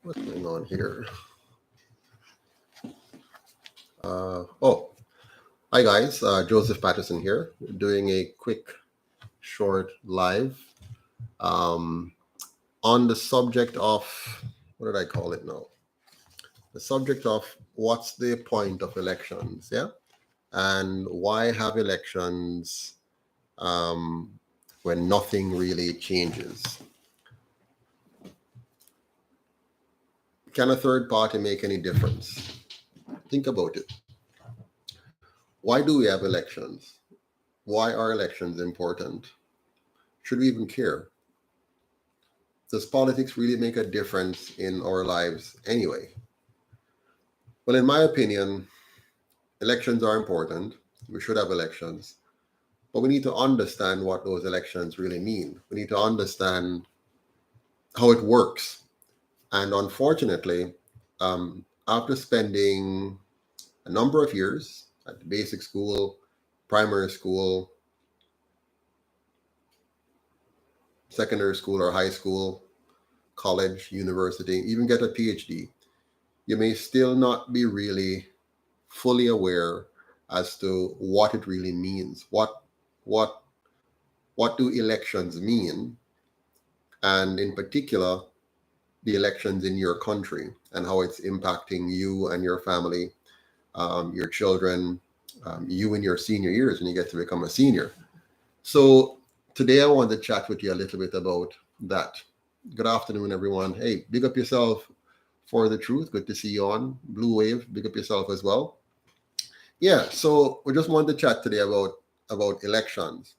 What's going on here? Hi guys, Joseph Patterson here, doing a quick, short live um, on the subject of, what did I call it now? The subject of what's the point of elections, yeah? And why have elections um, when nothing really changes? Can a third party make any difference? Think about it. Why do we have elections? Why are elections important? Should we even care? Does politics really make a difference in our lives anyway? Well, in my opinion, elections are important. We should have elections. But we need to understand what those elections really mean. We need to understand how it works. And unfortunately, after spending a number of years at the basic school, primary school, secondary school or high school, college, university, even get a PhD, you may still not be really fully aware as to what it really means. What what do elections mean? And in particular, the elections in your country and how it's impacting you and your family, your children, you in your senior years when you get to become a senior. So today I want to chat with you a little bit about that. Good afternoon, everyone. Hey, big up yourself for the truth. Good to see you on Blue Wave. Big up yourself as well. Yeah, so we just wanted to chat today about elections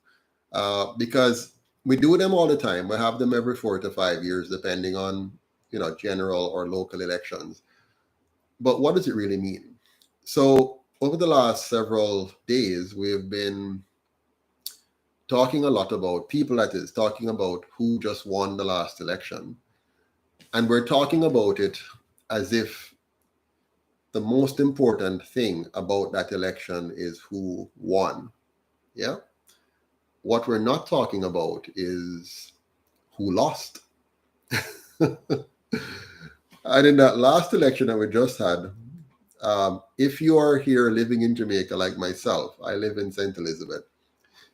because we do them all the time. We have them every 4 to 5 years, depending on general or local elections. But what does it really mean? So over the last several days, we've been talking a lot about people, that is, talking about who just won the last election. And we're talking about it as if the most important thing about that election is who won. Yeah. What we're not talking about is who lost. And in that last election that we just had, if you are here living in Jamaica like myself, I live in St. Elizabeth.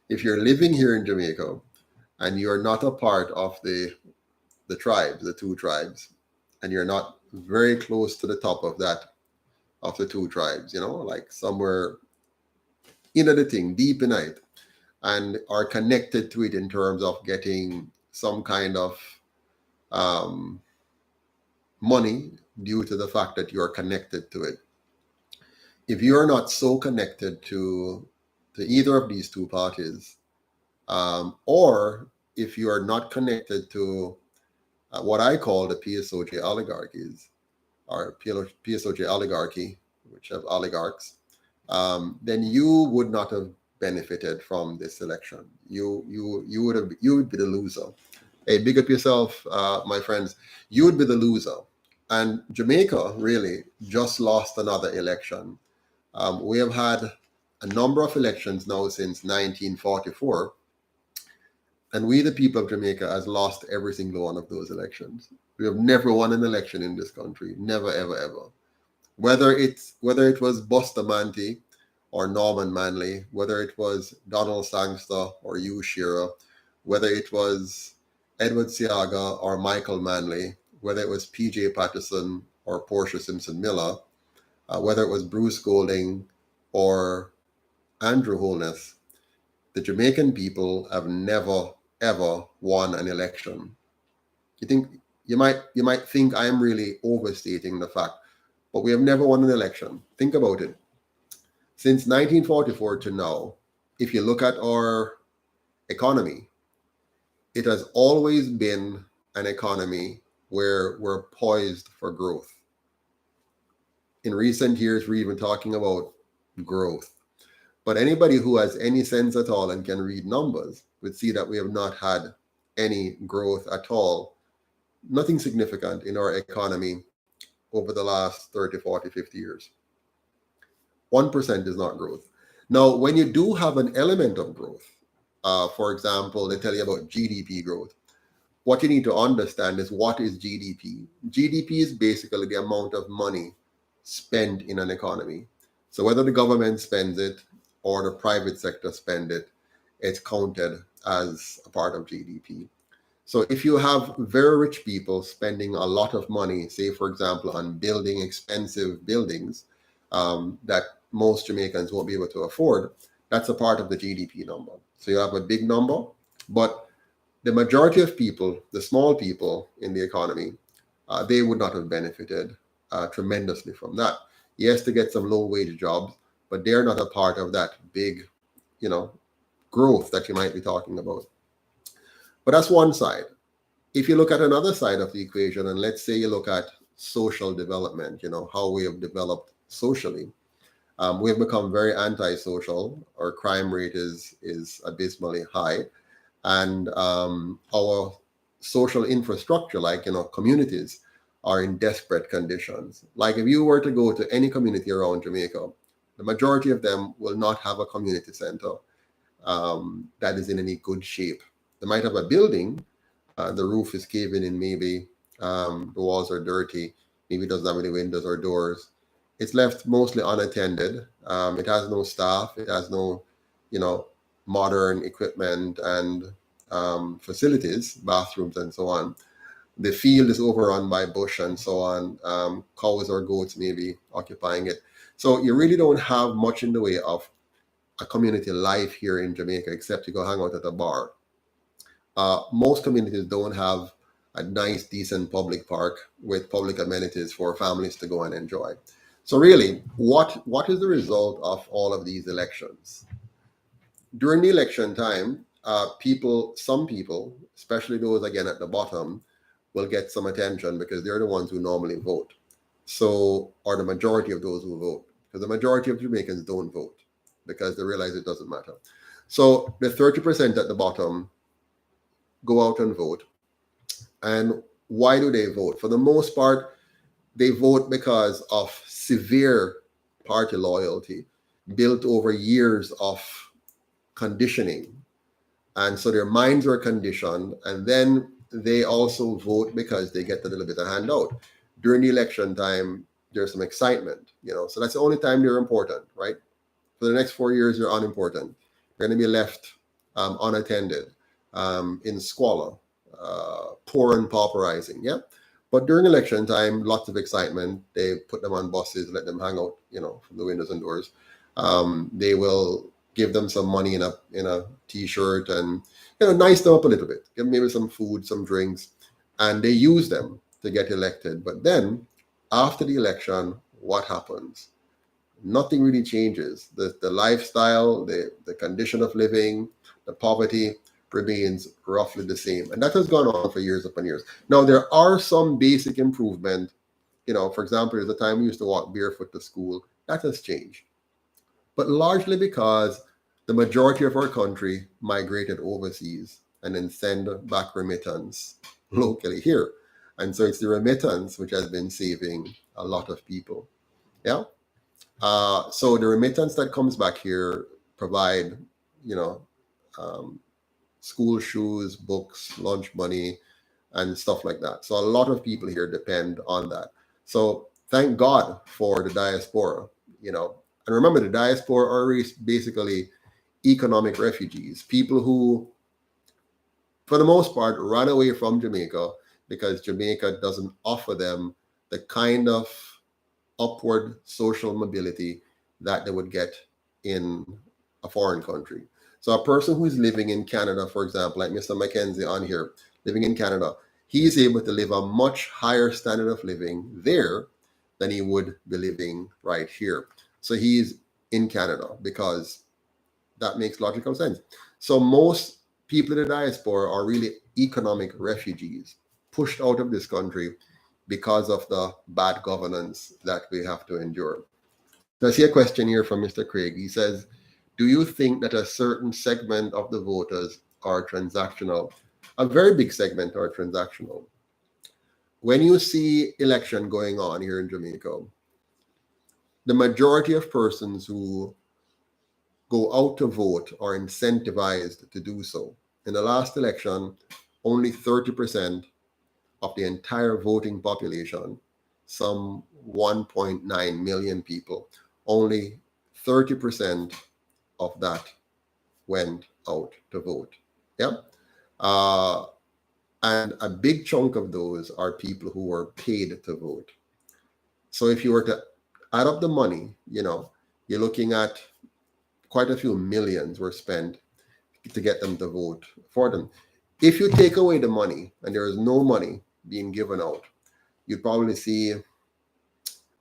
If you're living here in Jamaica and you're not a part of the tribes, the two tribes, and you're not very close to the top of the two tribes, like somewhere in the thing, deep in it, and are connected to it in terms of getting some kind of um, money due to the fact that you are connected to it. If you are not so connected to either of these two parties, or if you are not connected to what I call the PSOJ oligarchies, or PSOJ oligarchy, which have oligarchs, then you would not have benefited from this election. You would be the loser. Hey, big up yourself, my friends. You would be the loser. And Jamaica really just lost another election. We have had a number of elections now since 1944, and we, the people of Jamaica, has lost every single one of those elections. We have never won an election in this country. Never, ever, ever. Whether it was Bustamante or Norman Manley, whether it was Donald Sangster or Hugh Shearer, whether it was Edward Seaga or Michael Manley, whether it was PJ Patterson or Portia Simpson Miller, whether it was Bruce Golding or Andrew Holness, the Jamaican people have never ever won an election. You might think I am really overstating the fact, but we have never won an election. Think about it. Since 1944 to now, if you look at our economy, it has always been an economy where we're poised for growth. In recent years, we're even talking about growth. But anybody who has any sense at all and can read numbers would see that we have not had any growth at all, nothing significant in our economy over the last 30, 40, 50 years. 1% is not growth. Now, when you do have an element of growth, for example, they tell you about GDP growth. what you need to understand is, what is GDP? GDP is basically the amount of money spent in an economy. So whether the government spends it or the private sector spend it, it's counted as a part of GDP. So if you have very rich people spending a lot of money, say for example, on building expensive buildings that most Jamaicans won't be able to afford, that's a part of the GDP number. So you have a big number, but the majority of people, the small people in the economy, they would not have benefited tremendously from that. Yes, to get some low wage jobs, but they're not a part of that big, you know, growth that you might be talking about. But that's one side. If you look at another side of the equation, and let's say you look at social development, how we have developed socially, we have become very antisocial. Our crime rate is abysmally high, and our social infrastructure, like communities, are in desperate conditions. Like if you were to go to any community around Jamaica, the majority of them will not have a community center that is in any good shape. They might have a building, the roof is caving in, maybe the walls are dirty, maybe it doesn't have any windows or doors. It's left mostly unattended. It has no staff. It has no, modern equipment and facilities, bathrooms, and so on. The field is overrun by bush and so on. Cows or goats maybe occupying it. So you really don't have much in the way of a community life here in Jamaica, except to go hang out at a bar. Most communities don't have a nice, decent public park with public amenities for families to go and enjoy. So really, what is the result of all of these elections? During the election time, some people, especially those again at the bottom, will get some attention because they're the ones who normally vote. So, or the majority of those who vote, because the majority of Jamaicans don't vote because they realize it doesn't matter. So the 30% at the bottom go out and vote. And why do they vote? For the most part, they vote because of severe party loyalty built over years of conditioning. And so their minds are conditioned. And then they also vote because they get a little bit of handout. During the election time, there's some excitement, so that's the only time they're important, right? For the next 4 years, they're unimportant. They're going to be left unattended, in squalor, poor and pauperizing. Yeah. But during election time, lots of excitement. They put them on buses, let them hang out, from the windows and doors. They will give them some money in a t-shirt and, nice them up a little bit. Give them maybe some food, some drinks, and they use them to get elected. But then after the election, what happens? Nothing really changes. The lifestyle, the condition of living, the poverty remains roughly the same. And that has gone on for years upon years. Now, there are some basic improvement. For example, there's a time we used to walk barefoot to school. That has changed. But largely because the majority of our country migrated overseas and then send back remittance locally here. And so it's the remittance which has been saving a lot of people. Yeah. So the remittance that comes back here provide, school shoes, books, lunch money, and stuff like that. So a lot of people here depend on that. So thank God for the diaspora, And remember, the diaspora are basically economic refugees, people who, for the most part, ran away from Jamaica because Jamaica doesn't offer them the kind of upward social mobility that they would get in a foreign country. So a person who is living in Canada, for example, like Mr. Mackenzie on here, living in Canada, he is able to live a much higher standard of living there than he would be living right here. So he's in Canada because that makes logical sense. So most people in the diaspora are really economic refugees pushed out of this country because of the bad governance that we have to endure. So I see a question here from Mr. Craig. He says, do you think that a certain segment of the voters are transactional? A very big segment are transactional. When you see election going on here in Jamaica, the majority of persons who go out to vote are incentivized to do so. In the last election, only 30% of the entire voting population, some 1.9 million people, only 30% of that went out to vote. Yeah. Uh, and a big chunk of those are people who were paid to vote. So if you were to add up the money, you're looking at quite a few millions were spent to get them to vote for them. If you take away the money and there is no money being given out, you'd probably see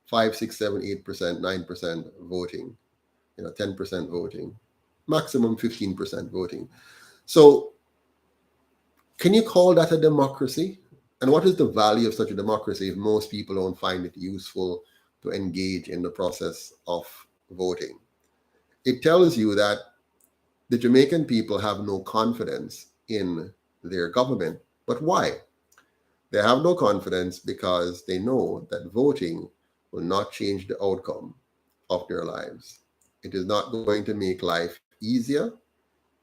5, 6, 7, 8%, 9% voting, 10% voting, maximum 15% voting. So can you call that a democracy? And what is the value of such a democracy if most people don't find it useful to engage in the process of voting? It tells you that the Jamaican people have no confidence in their government. But why? They have no confidence because they know that voting will not change the outcome of their lives. It is not going to make life easier.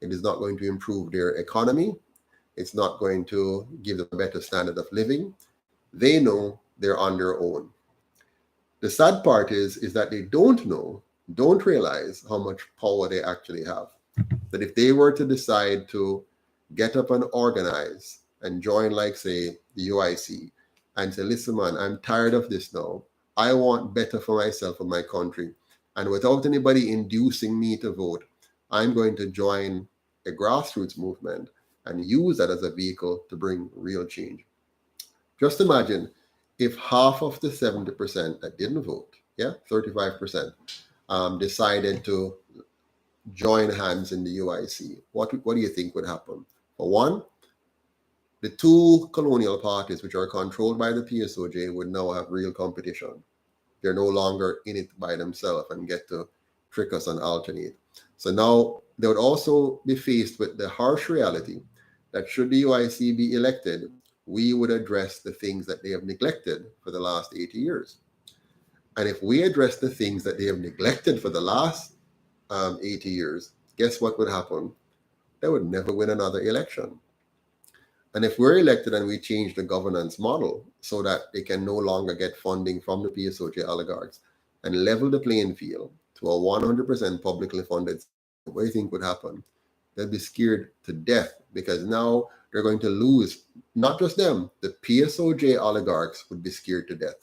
It is not going to improve their economy. It's not going to give them a better standard of living. They know they're on their own. The sad part is that they don't realize how much power they actually have. That if they were to decide to get up and organize and join, like, say, the UIC, and say, listen, man, I'm tired of this now. I want better for myself and my country. And without anybody inducing me to vote, I'm going to join a grassroots movement and use that as a vehicle to bring real change. Just imagine if half of the 70% that didn't vote, 35%, decided to join hands in the UIC. What do you think would happen? For one, the two colonial parties, which are controlled by the PSOJ, would now have real competition. They're no longer in it by themselves and get to trick us and alternate. So now they would also be faced with the harsh reality that should the UIC be elected, we would address the things that they have neglected for the last 80 years. And if we address the things that they have neglected for the last 80 years, guess what would happen? They would never win another election. And if we're elected and we change the governance model so that they can no longer get funding from the PSOJ oligarchs and level the playing field to a 100% publicly funded, what do you think would happen? They'd be scared to death because now they're going to lose, not just them, the PSOJ oligarchs would be scared to death.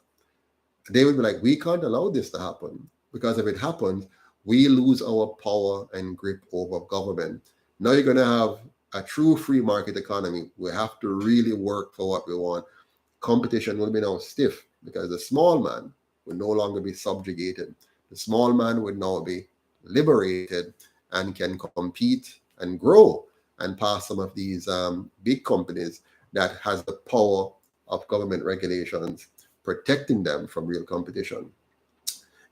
They would be like, we can't allow this to happen because if it happens, we lose our power and grip over government. Now you're going to have a true free market economy. We have to really work for what we want. Competition will be now stiff because the small man will no longer be subjugated. The small man would now be liberated and can compete and grow and pass some of these big companies that has the power of government regulations protecting them from real competition.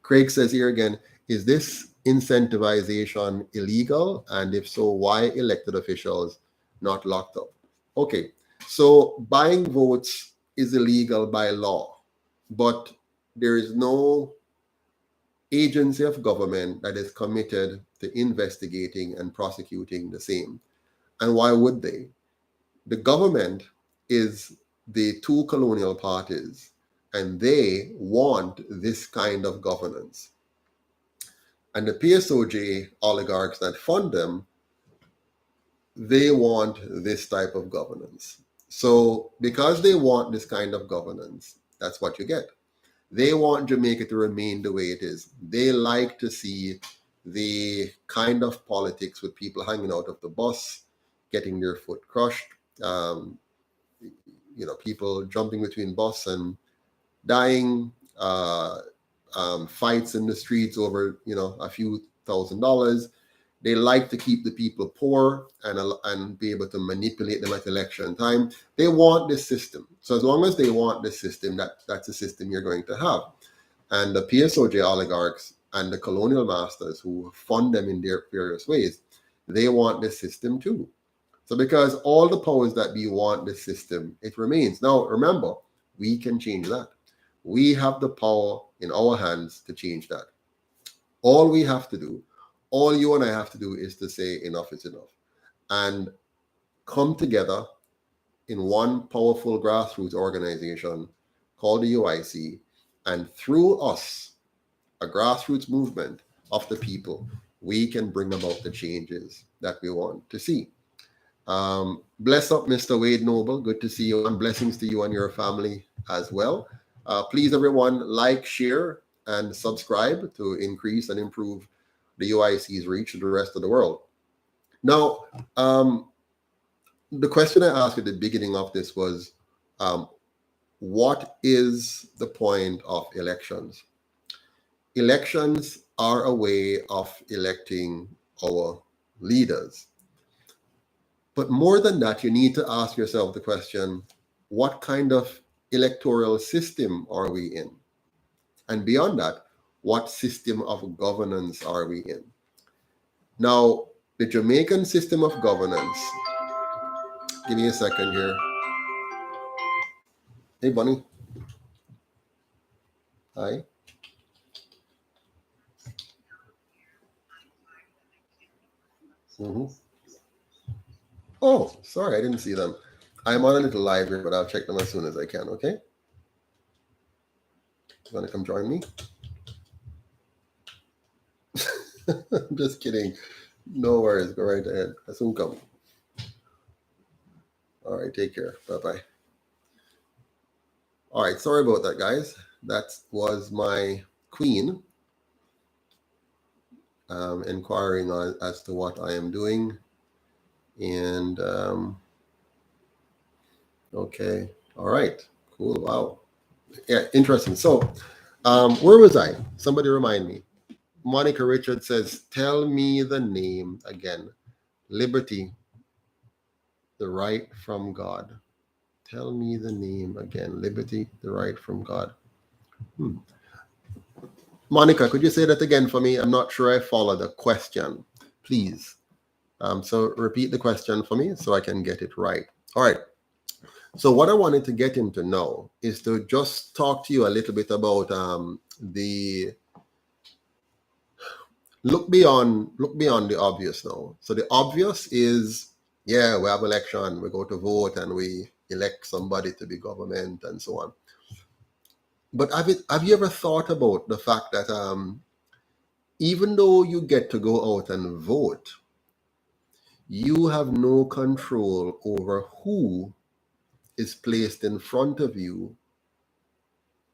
Craig says here again, is this incentivization illegal? And if so, why elected officials not locked up? Okay, so buying votes is illegal by law, but there is no agency of government that is committed to investigating and prosecuting the same. And why would they? The government is the two colonial parties, and they want this kind of governance. And the PSOJ oligarchs that fund them, they want this type of governance. So because they want this kind of governance, that's what you get. They want Jamaica to remain the way it is. They like to see the kind of politics with people hanging out of the bus, getting their foot crushed, people jumping between bus and dying, fights in the streets over, a few $1,000s. They like to keep the people poor and be able to manipulate them at election time. They want this system. So as long as they want this system, that's the system you're going to have. And the PSOJ oligarchs and the colonial masters who fund them in their various ways, they want this system too. So because all the powers that we want this system, it remains. Now, remember, we can change that. We have the power in our hands to change that. All we have to do, all you and I have to do is to say enough is enough and come together in one powerful grassroots organization called the UIC, and through us, a grassroots movement of the people, we can bring about the changes that we want to see. Bless up, Mr. Wade Noble. Good to see you, and blessings to you and your family as well. Please, everyone, like, share, and subscribe to increase and improve the UIC's reach to the rest of the world. Now, the question I asked at the beginning of this was, what is the point of elections? Elections are a way of electing our leaders. But more than that, you need to ask yourself the question, what kind of electoral system are we in? And beyond that, what system of governance are we in? Now, the Jamaican system of governance, give me a second here. Hey, Bunny. Hi. Mm-hmm. Oh, sorry, I didn't see them. I'm on a little live here, but I'll check them as soon as I can, okay? You want to come join me? I'm just kidding. No worries. Go right ahead. I soon come. All right, take care. Bye-bye. All right, sorry about that, guys. That was my queen inquiring as to what I am doing. And okay, all right, cool. Wow, yeah, interesting. So, where was I? Somebody remind me. Monica Richards says, "Tell me the name again. Liberty, the right from God. Tell me the name again. Liberty, the right from God." Monica, could you say that again for me? I'm not sure I follow the question, please. So repeat the question for me so I can get it right. All right. So what I wanted to get him to know is to just talk to you a little bit about the look beyond the obvious now. So the obvious is, yeah, we have election, we go to vote and we elect somebody to be government and so on. But have you ever thought about the fact that even though you get to go out and vote, you have no control over who is placed in front of you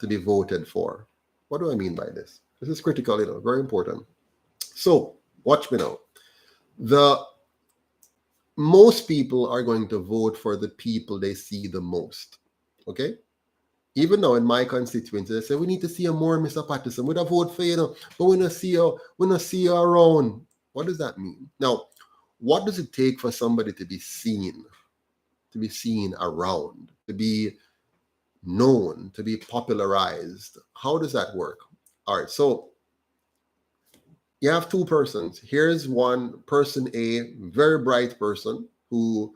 to be voted for? What do I mean by this? This is critical, very important. So watch me now. Most people are going to vote for the people they see the most. Okay? Even now in my constituency, they say we need to see you more, Mr. Patterson. We'd vote for you, but we don't see you around. What does that mean? Now, what does it take for somebody to be seen around, to be known, to be popularized? How does that work? All right, so you have two persons. Here's one person, A, very bright person who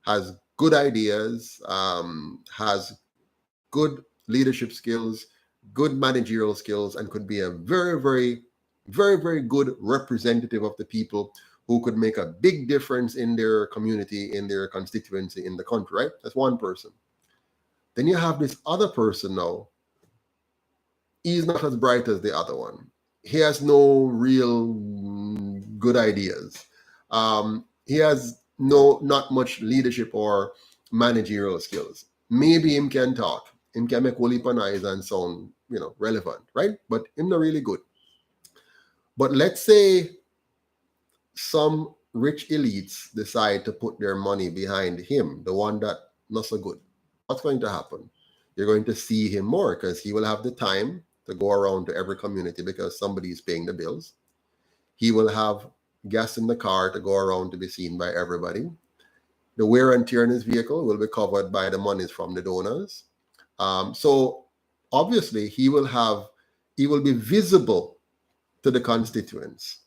has good ideas, has good leadership skills, good managerial skills, and could be a very, very, very, very good representative of the people who could make a big difference in their community, in their constituency, in the country, right? That's one person. Then you have this other person now. He's not as bright as the other one. He has no real good ideas. He has not much leadership or managerial skills. Maybe him can talk. Him can make whole eyes and sound, relevant, right? But him not really good. But let's say some rich elites decide to put their money behind him, the one that not so good. What's going to happen? You're going to see him more because he will have the time to go around to every community because somebody is paying the bills. He will have gas in the car to go around to be seen by everybody. The wear and tear in his vehicle will be covered by the monies from the donors. So obviously he will be visible to the constituents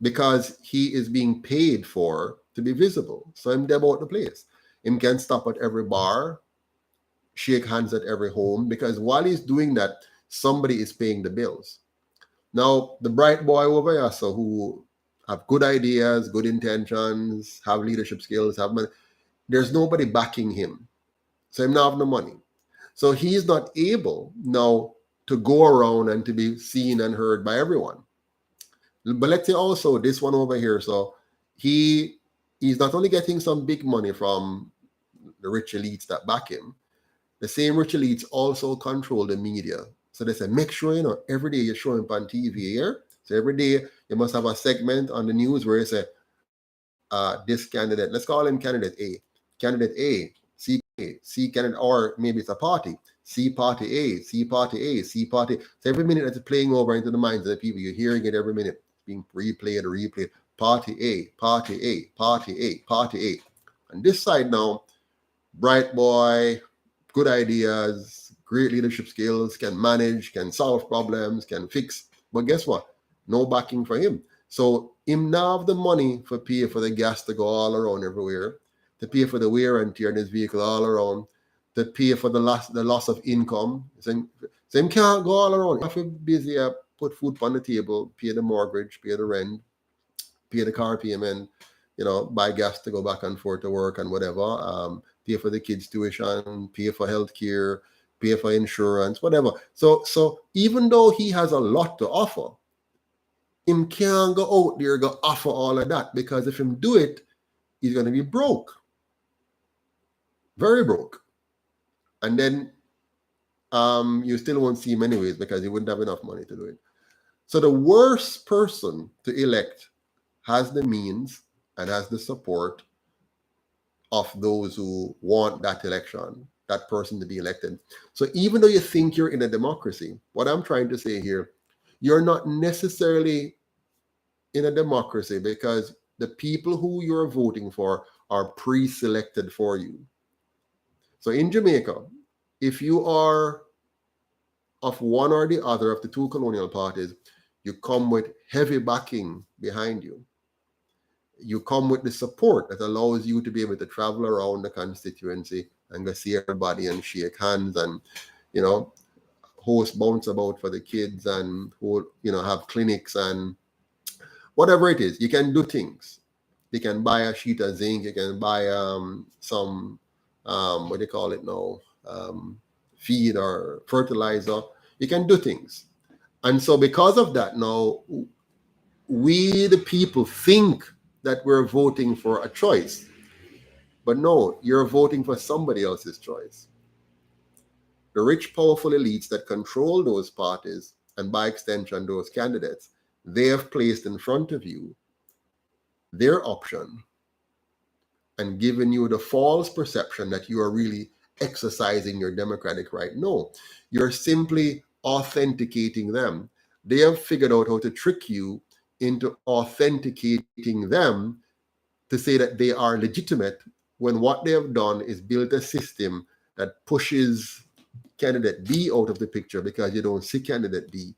because he is being paid for to be visible. So I'm there about the place. Him can stop at every bar, shake hands at every home, because while he's doing that, somebody is paying the bills. Now, the bright boy over here, so who have good ideas, good intentions, have leadership skills, there's nobody backing him. So him not have no money. So he's not able now to go around and to be seen and heard by everyone. But let's say also this one over here. So he's not only getting some big money from the rich elites that back him, the same rich elites also control the media. So they say, make sure, every day you're showing up on TV here. So every day you must have a segment on the news where you say, this candidate, let's call him candidate A. Candidate A, C candidate, or maybe it's a party. C party A, C party A, C party. So every minute that's playing over into the minds of the people, you're hearing it every minute, being replayed. Party A, party A, party A, party A. And this side now, bright boy, good ideas, great leadership skills, can manage, can solve problems, can fix. But guess what? No backing for him. So him now have the money for pay for the gas to go all around everywhere, to pay for the wear and tear in his vehicle all around, to pay for the loss of income. So him can't go all around. You have to busy put food on the table, pay the mortgage, pay the rent, pay the car payment, buy gas to go back and forth to work and whatever, pay for the kids' tuition, pay for healthcare, pay for insurance, whatever. So even though he has a lot to offer, him can't go out there go offer all of that, because if him do it, he's going to be broke, very broke. And then you still won't see him anyways, because he wouldn't have enough money to do it. So the worst person to elect has the means and has the support of those who want that election, that person to be elected. So even though you think you're in a democracy, what I'm trying to say here, you're not necessarily in a democracy, because the people who you're voting for are pre-selected for you. So in Jamaica, if you are of one or the other of the two colonial parties, you come with heavy backing behind you. You come with the support that allows you to be able to travel around the constituency and go see everybody and shake hands and, host bounce about for the kids and, have clinics and whatever it is. You can do things. You can buy a sheet of zinc. You can buy some, what do you call it now, feed or fertilizer. You can do things. And so because of that now, we the people think that we're voting for a choice. But no, you're voting for somebody else's choice. The rich, powerful elites that control those parties, and by extension those candidates, they have placed in front of you their option and given you the false perception that you are really exercising your democratic right. No, you're simply authenticating them. They have figured out how to trick you into authenticating them to say that they are legitimate, when what they have done is built a system that pushes candidate B out of the picture, because you don't see candidate B.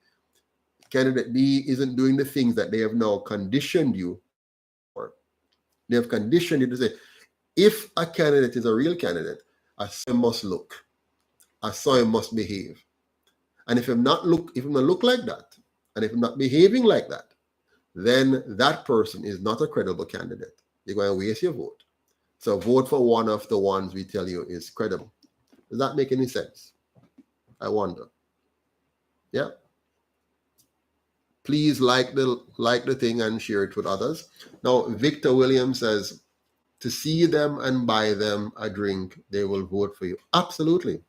Candidate B isn't doing the things that they have now conditioned you for. They have conditioned you to say, if a candidate is a real candidate, I saw him must look. I saw him must behave. And if him not look like that, and if him not behaving like that, then that person is not a credible candidate. You're going to waste your vote. So vote for one of the ones we tell you is credible. Does that make any sense? I wonder. Yeah. Please like the thing and share it with others. Now, Victor Williams says, to see them and buy them a drink, they will vote for you. Absolutely.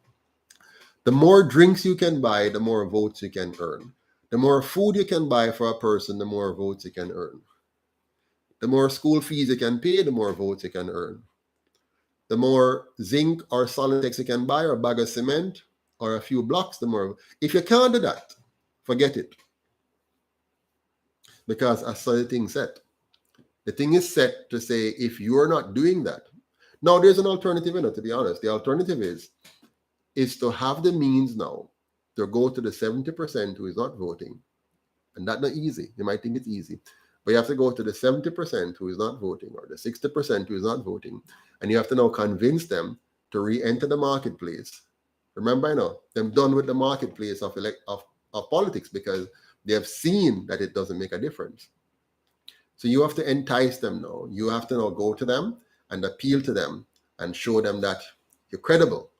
The more drinks you can buy, the more votes you can earn. The more food you can buy for a person, the more votes you can earn. The more school fees you can pay, the more votes you can earn. The more zinc or solid you can buy, or a bag of cement, or a few blocks, the more. If you can't do that, forget it. Because I saw the thing set. The thing is set to say, if you're not doing that. Now, there's an alternative in it, to be honest. The alternative is to have the means now to go to the 70% who is not voting. And that's not easy. You might think it's easy. But you have to go to the 70% who is not voting, or the 60% who is not voting. And you have to now convince them to re-enter the marketplace. Remember, them done with the marketplace of politics, because they have seen that it doesn't make a difference. So you have to entice them now. You have to now go to them and appeal to them and show them that you're credible.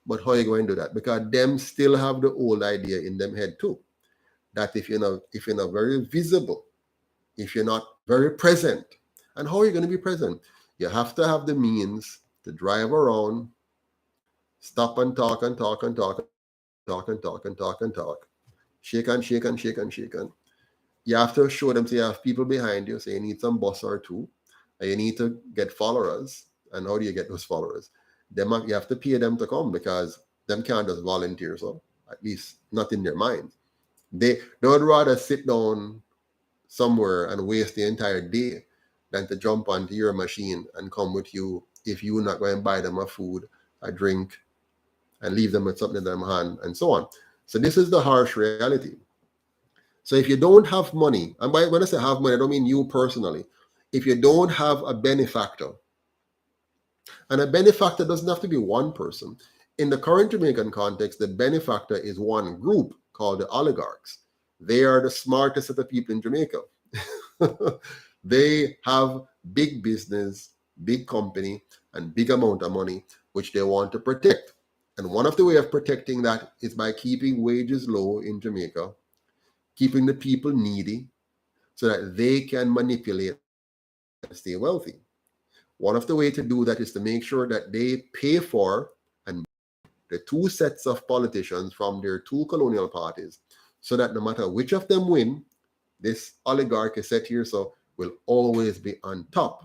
But how are you going to do that? Because them still have the old idea in them head too. That if you're not very visible, if you're not very present, and how are you going to be present? You have to have the means to drive around, stop and talk and talk and talk and talk and talk and talk and talk and talk, shake and shake and shake and shake and you have to show them, say you have people behind you, say you need some boss or two, and you need to get followers. And how do you get those followers? You have to pay them to come because them can't just volunteer, so at least not in their minds. They would rather sit down somewhere and waste the entire day than to jump onto your machine and come with you if you're not going to buy them a food, a drink, and leave them with something in their hand, and so on. So this is the harsh reality. So if you don't have money, and when I say have money, I don't mean you personally. If you don't have a benefactor, and a benefactor doesn't have to be one person. In the current Jamaican context, the benefactor is one group called the oligarchs. They are the smartest of the people in Jamaica. They have big business, big company, and big amount of money, which they want to protect. And one of the way of protecting that is by keeping wages low in Jamaica, keeping the people needy so that they can manipulate and stay wealthy. One of the way to do that is to make sure that they pay for and the two sets of politicians from their two colonial parties so that no matter which of them win, this oligarchy set here so will always be on top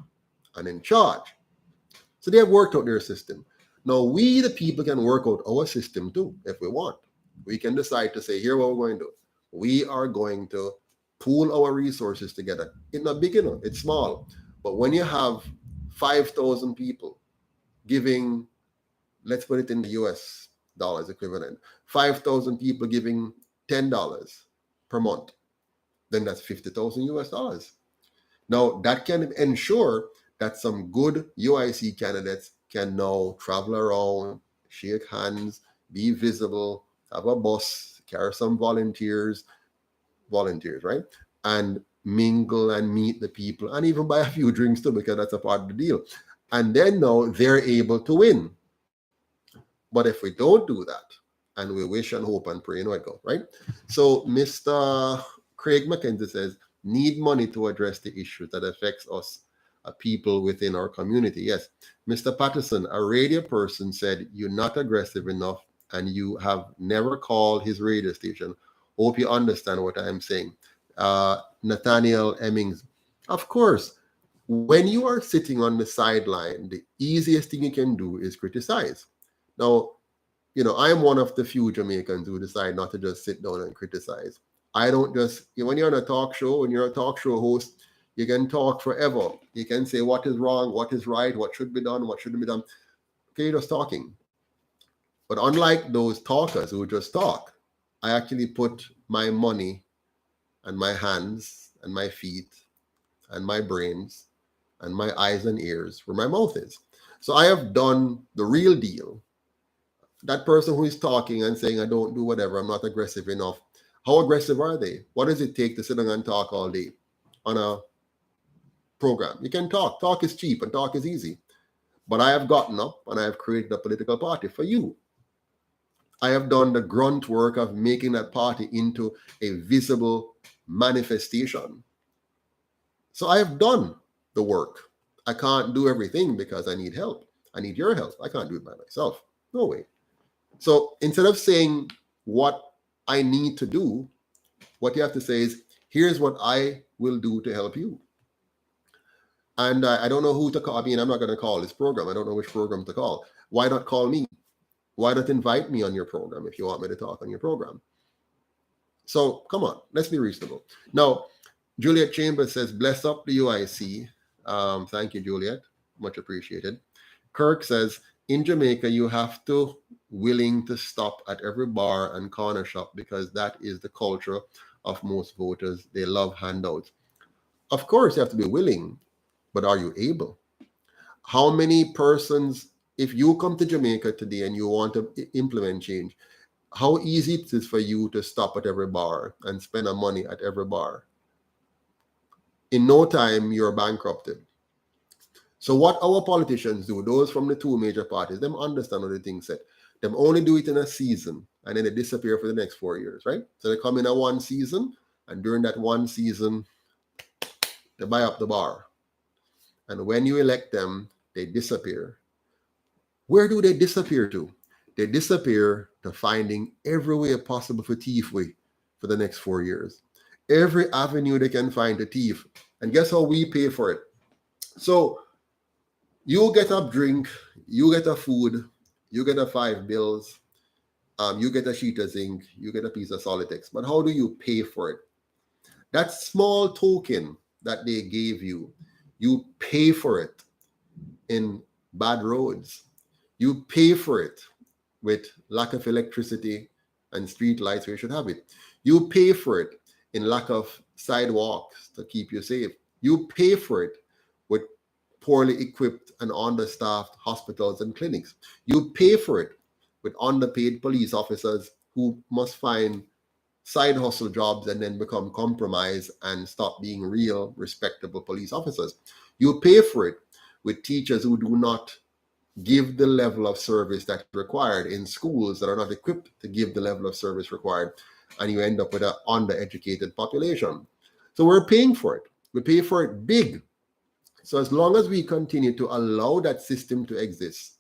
and in charge. So they have worked out their system. Now we, the people, can work out our system too if we want. We can decide to say, here what we're going to do. We are going to pool our resources together. It's not big enough, it's small. But when you have 5,000 people giving, let's put it in the US dollars equivalent, 5,000 people giving $10 per month, then that's 50,000 US dollars. Now, that can ensure that some good UIC candidates can now travel around, shake hands, be visible, have a bus, carry some volunteers, right? And mingle and meet the people and even buy a few drinks too, because that's a part of the deal. And then now they're able to win. But if we don't do that, and we wish and hope and pray, it go, right? So Mr. Craig McKenzie says, need money to address the issues that affects us, people within our community. Yes. Mr. Patterson, a radio person, said, you're not aggressive enough and you have never called his radio station. Hope you understand what I'm saying. Nathaniel Emmings, of course, when you are sitting on the sideline, the easiest thing you can do is criticize. Now, I'm one of the few Jamaicans who decide not to just sit down and criticize. I don't just, when you're on a talk show, when you're a talk show host, you can talk forever. You can say what is wrong, what is right, what should be done, what shouldn't be done. Okay, you're just talking. But unlike those talkers who just talk, I actually put my money and my hands and my feet and my brains and my eyes and ears where my mouth is. So I have done the real deal. That person who is talking and saying, I don't do whatever, I'm not aggressive enough. How aggressive are they? What does it take to sit down and talk all day on a program? You can talk. Talk is cheap and talk is easy. But I have gotten up and I have created a political party for you. I have done the grunt work of making that party into a visible manifestation. So I have done the work. I can't do everything because I need help. I need your help. I can't do it by myself. No way. So instead of saying what I need to do, what you have to say is, here's what I will do to help you. And I don't know who to call. I mean, I'm not going to call this program. I don't know which program to call. Why not call me? Why not invite me on your program if you want me to talk on your program? So come on, let's be reasonable. Now, Juliet Chambers says, bless up the UIC. Thank you, Juliet. Much appreciated. Kirk says, in Jamaica, you have to willing to stop at every bar and corner shop because that is the culture of most voters. They love handouts. Of course, you have to be willing, but are you able? How many persons, if you come to Jamaica today and you want to implement change, how easy it is for you to stop at every bar and spend money at every bar? In no time, you're bankrupted. So what our politicians do, those from the two major parties, them understand what the thing said. Them only do it in a season, and then they disappear for the next 4 years, right? So they come in a one season, and during that one season, they buy up the bar. And when you elect them, they disappear. Where do they disappear to? They disappear to finding every way possible for thief way for the next 4 years. Every avenue they can find to thief. And guess how we pay for it? So you get a drink, you get a food, you get a 5 bills, you get a sheet of zinc, you get a piece of Solitex. But how do you pay for it? That small token that they gave you pay for it in bad roads. You pay for it with lack of electricity and street lights where you should have it. You pay for it in lack of sidewalks to keep you safe. You pay for it with poorly equipped and understaffed hospitals and clinics. You pay for it with underpaid police officers who must find side hustle jobs and then become compromised and stop being real, respectable police officers. You pay for it with teachers who do not give the level of service that's required in schools that are not equipped to give the level of service required, and you end up with an undereducated population. So we're paying for it. We pay for it big. So as long as we continue to allow that system to exist,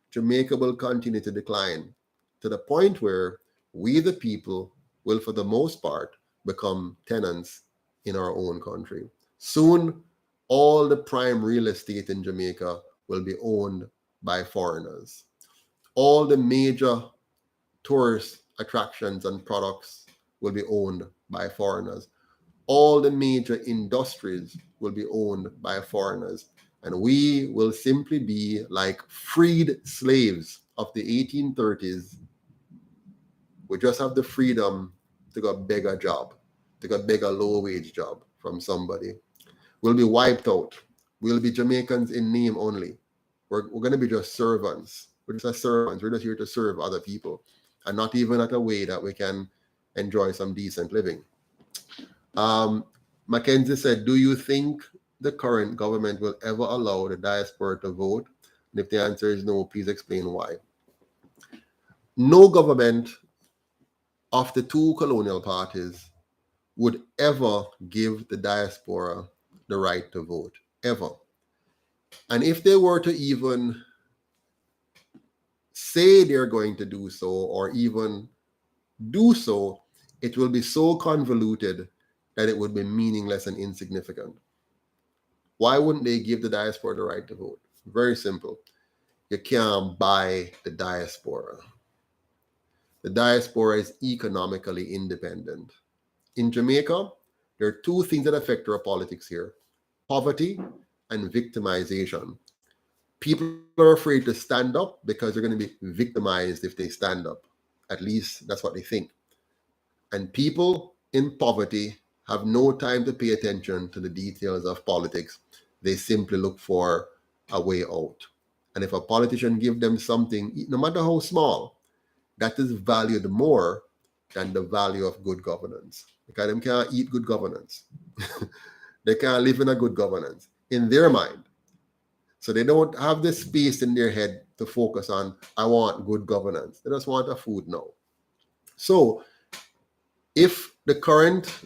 Jamaica will continue to decline to the point where we, the people, will, for the most part, become tenants in our own country. Soon, all the prime real estate in Jamaica will be owned by foreigners. All the major tourist attractions and products will be owned by foreigners. All the major industries will be owned by foreigners. And we will simply be like freed slaves of the 1830s. We just have the freedom to go beg a job, to go beg a low-wage job from somebody. We'll be wiped out. We'll be Jamaicans in name only. We're going to be just servants. We're just servants. We're just here to serve other people, and not even at a way that we can enjoy some decent living. Mackenzie said, do you think the current government will ever allow the diaspora to vote? And if the answer is no, please explain why. No government of the two colonial parties would ever give the diaspora the right to vote, ever. And if they were to even say they're going to do so, or even do so, it will be so convoluted that it would be meaningless and insignificant. Why wouldn't they give the diaspora the right to vote? Very simple. You can't buy the diaspora. The diaspora is economically independent. In Jamaica, there are two things that affect our politics here: poverty and victimization. People are afraid to stand up because they're going to be victimized if they stand up. At least that's what they think. And people in poverty have no time to pay attention to the details of politics. They simply look for a way out. And if a politician gives them something, no matter how small, that is valued more than the value of good governance. Because they can't eat good governance. They can't live in a good governance in their mind. So they don't have the space in their head to focus on, I want good governance. They just want a food now. So if the current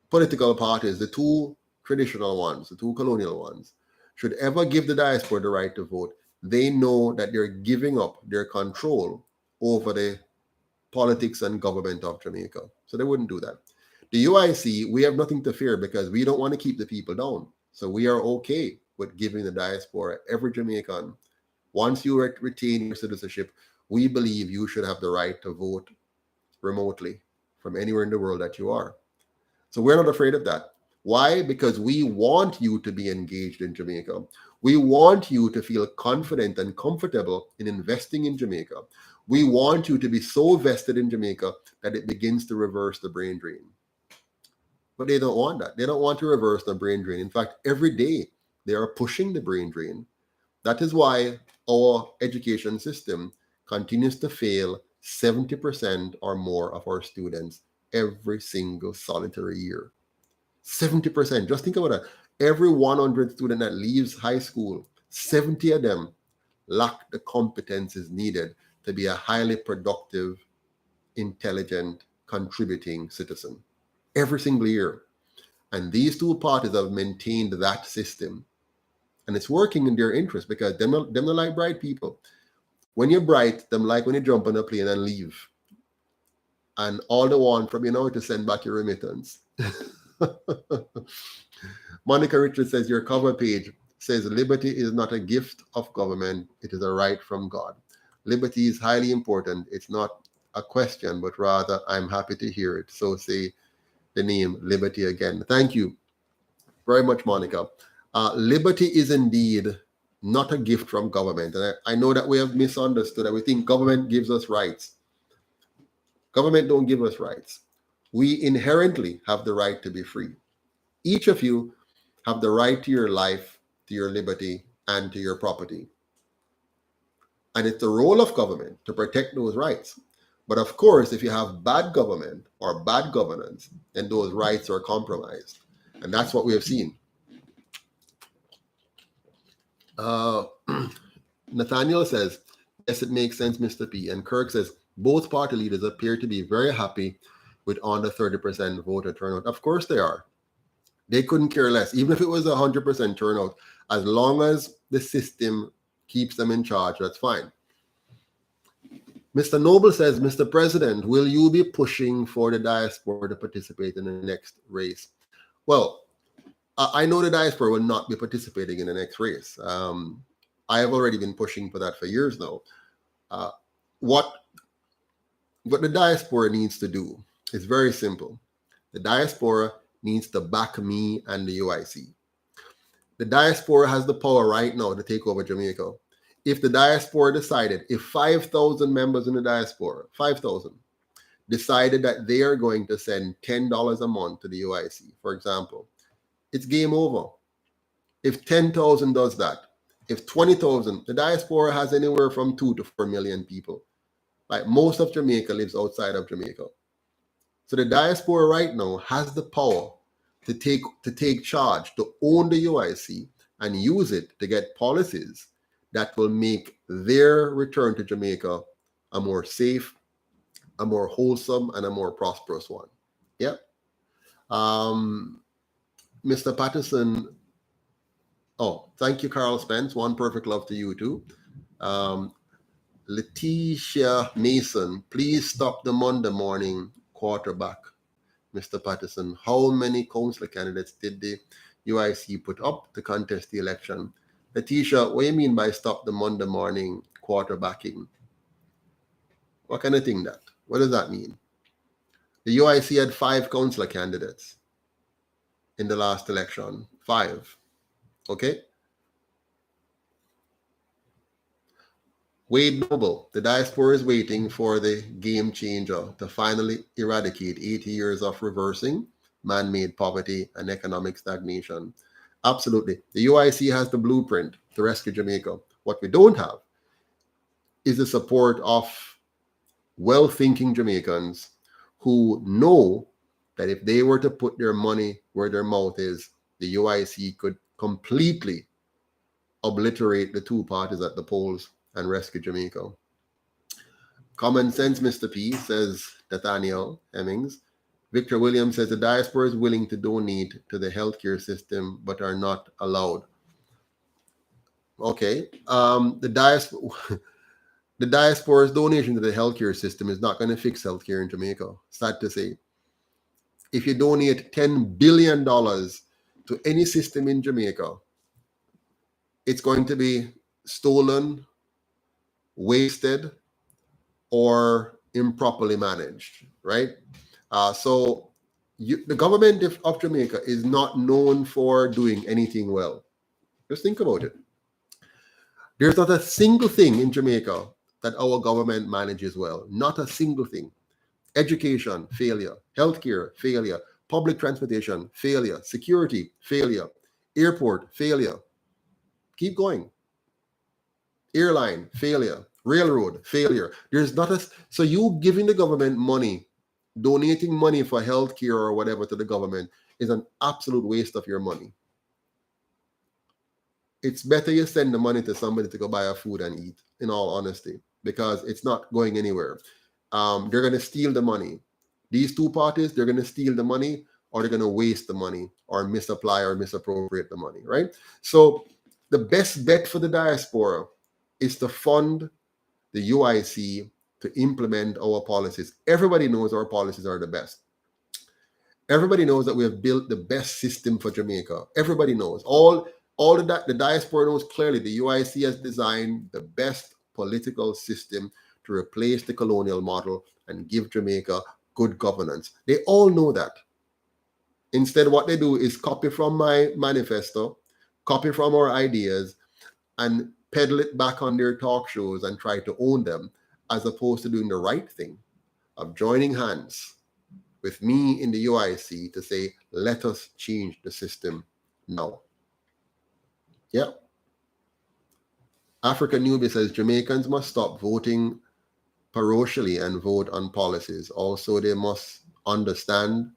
political parties, the two traditional ones, the two colonial ones, should ever give the diaspora the right to vote, they know that they're giving up their control over the politics and government of Jamaica. So they wouldn't do that. The UIC, we have nothing to fear because we don't want to keep the people down. So we are okay with giving the diaspora, every Jamaican, once you retain your citizenship, we believe you should have the right to vote remotely from anywhere in the world that you are. So we're not afraid of that. Why? Because we want you to be engaged in Jamaica. We want you to feel confident and comfortable in investing in Jamaica. We want you to be so vested in Jamaica that it begins to reverse the brain drain. But they don't want that. They don't want to reverse the brain drain. In fact, every day they are pushing the brain drain. That is why our education system continues to fail 70% or more of our students every single solitary year. 70%. Just think about that. Every 100 student that leaves high school, 70 of them lack the competencies needed to be a highly productive, intelligent, contributing citizen. Every single year. And these two parties have maintained that system. And it's working in their interest because them not like bright people. When you're bright, them like when you jump on a plane and leave. And all they want from you now to send back your remittance. Monica Richards says your cover page says liberty is not a gift of government, it is a right from God. Liberty is highly important. It's not a question, but rather I'm happy to hear it. So say the name Liberty again. Thank you very much, Monica. Liberty is indeed not a gift from government. And I know that we have misunderstood that we think government gives us rights. Government don't give us rights. We inherently have the right to be free. Each of you have the right to your life, to your liberty, and to your property. And it's the role of government to protect those rights. But of course, if you have bad government or bad governance, then those rights are compromised. And that's what we have seen. Nathaniel says, yes, it makes sense, Mr. P. And Kirk says, both party leaders appear to be very happy with under 30% voter turnout. Of course they are. They couldn't care less. Even if it was 100% turnout, as long as the system keeps them in charge, that's fine. Mr. Noble says, Mr. President, will you be pushing for the diaspora to participate in the next race? Well, I know the diaspora will not be participating in the next race. I have already been pushing for that for years now. What the diaspora needs to do is very simple. The diaspora needs to back me and the UIC. The diaspora has the power right now to take over Jamaica. If the diaspora decided, if 5,000 members in the diaspora, 5,000, decided that they are going to send $10 a month to the UIC, for example, it's game over. If 10,000 does that, if 20,000, the diaspora has anywhere from 2 to 4 million people. Like most of Jamaica lives outside of Jamaica. So the diaspora right now has the power to take charge, to own the UIC and use it to get policies that will make their return to Jamaica a more safe, a more wholesome, and a more prosperous one. Yep. Mr. Patterson, oh, thank you, Carl Spence. One perfect love to you too. Letitia Mason, please stop the Monday morning quarterback. Mr. Patterson, how many council candidates did the UIC put up to contest the election? Letitia, what do you mean by stop the Monday morning quarterbacking? What kind of thing that? What does that mean? The UIC had 5 councillor candidates in the last election. 5. Okay? Wade Noble, the diaspora is waiting for the game changer to finally eradicate 80 years of reversing man-made poverty and economic stagnation. Absolutely. The UIC has the blueprint to rescue Jamaica. What we don't have is the support of well-thinking Jamaicans who know that if they were to put their money where their mouth is, the UIC could completely obliterate the two parties at the polls and rescue Jamaica. Common sense, Mr. P, says Nathaniel Hemmings. Victor Williams says the diaspora is willing to donate to the healthcare system but are not allowed. Okay. The diaspora's donation to the healthcare system is not going to fix healthcare in Jamaica. Sad to say. If you donate $10 billion to any system in Jamaica, it's going to be stolen, wasted, or improperly managed, right? So the government of Jamaica is not known for doing anything well. Just think about it. There's not a single thing in Jamaica that our government manages well. Not a single thing. Education, failure. Healthcare, failure. Public transportation, failure. Security, failure. Airport, failure. Keep going. Airline, failure. Railroad, failure. There's not a... So you giving the government money, donating money for healthcare or whatever to the government is an absolute waste of your money. it's better you send the money to somebody to go buy a food and eat, in all honesty, because it's not going anywhere. They're going to steal the money. These two parties, they're going to steal the money, or they're going to waste the money or misapply or misappropriate the money, right? So the best bet for the diaspora is to fund the UIC to implement our policies. Everybody knows our policies are the best. Everybody knows that we have built the best system for Jamaica. Everybody knows. All the diaspora knows clearly the UIC has designed the best political system to replace the colonial model and give Jamaica good governance. They all know that. Instead, what they do is copy from my manifesto, copy from our ideas, and peddle it back on their talk shows and try to own them, as opposed to doing the right thing of joining hands with me in the UIC to say, let us change the system now. Yeah. Africa Newbie says Jamaicans must stop voting parochially and vote on policies. Also, they must understand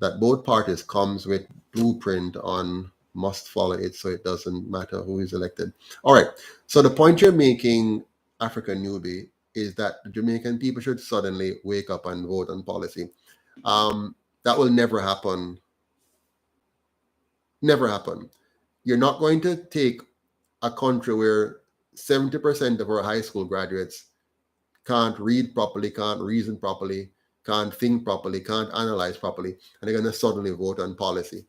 that both parties comes with blueprint on must follow it, so it doesn't matter who is elected. All right. So the point you're making, Africa Newbie, is that the Jamaican people should suddenly wake up and vote on policy. That will never happen. Never happen. You're not going to take a country where 70% of our high school graduates can't read properly, can't reason properly, can't think properly, can't analyze properly, and they're going to suddenly vote on policy.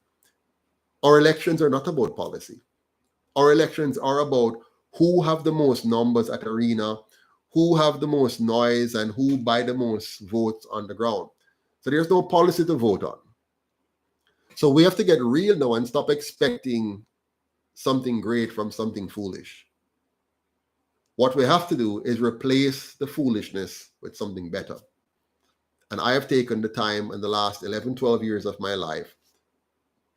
Our elections are not about policy. Our elections are about who have the most numbers at arena, who have the most noise, and who buy the most votes on the ground. So there's no policy to vote on. So we have to get real now and stop expecting something great from something foolish. What we have to do is replace the foolishness with something better. And I have taken the time in the last 11, 12 years of my life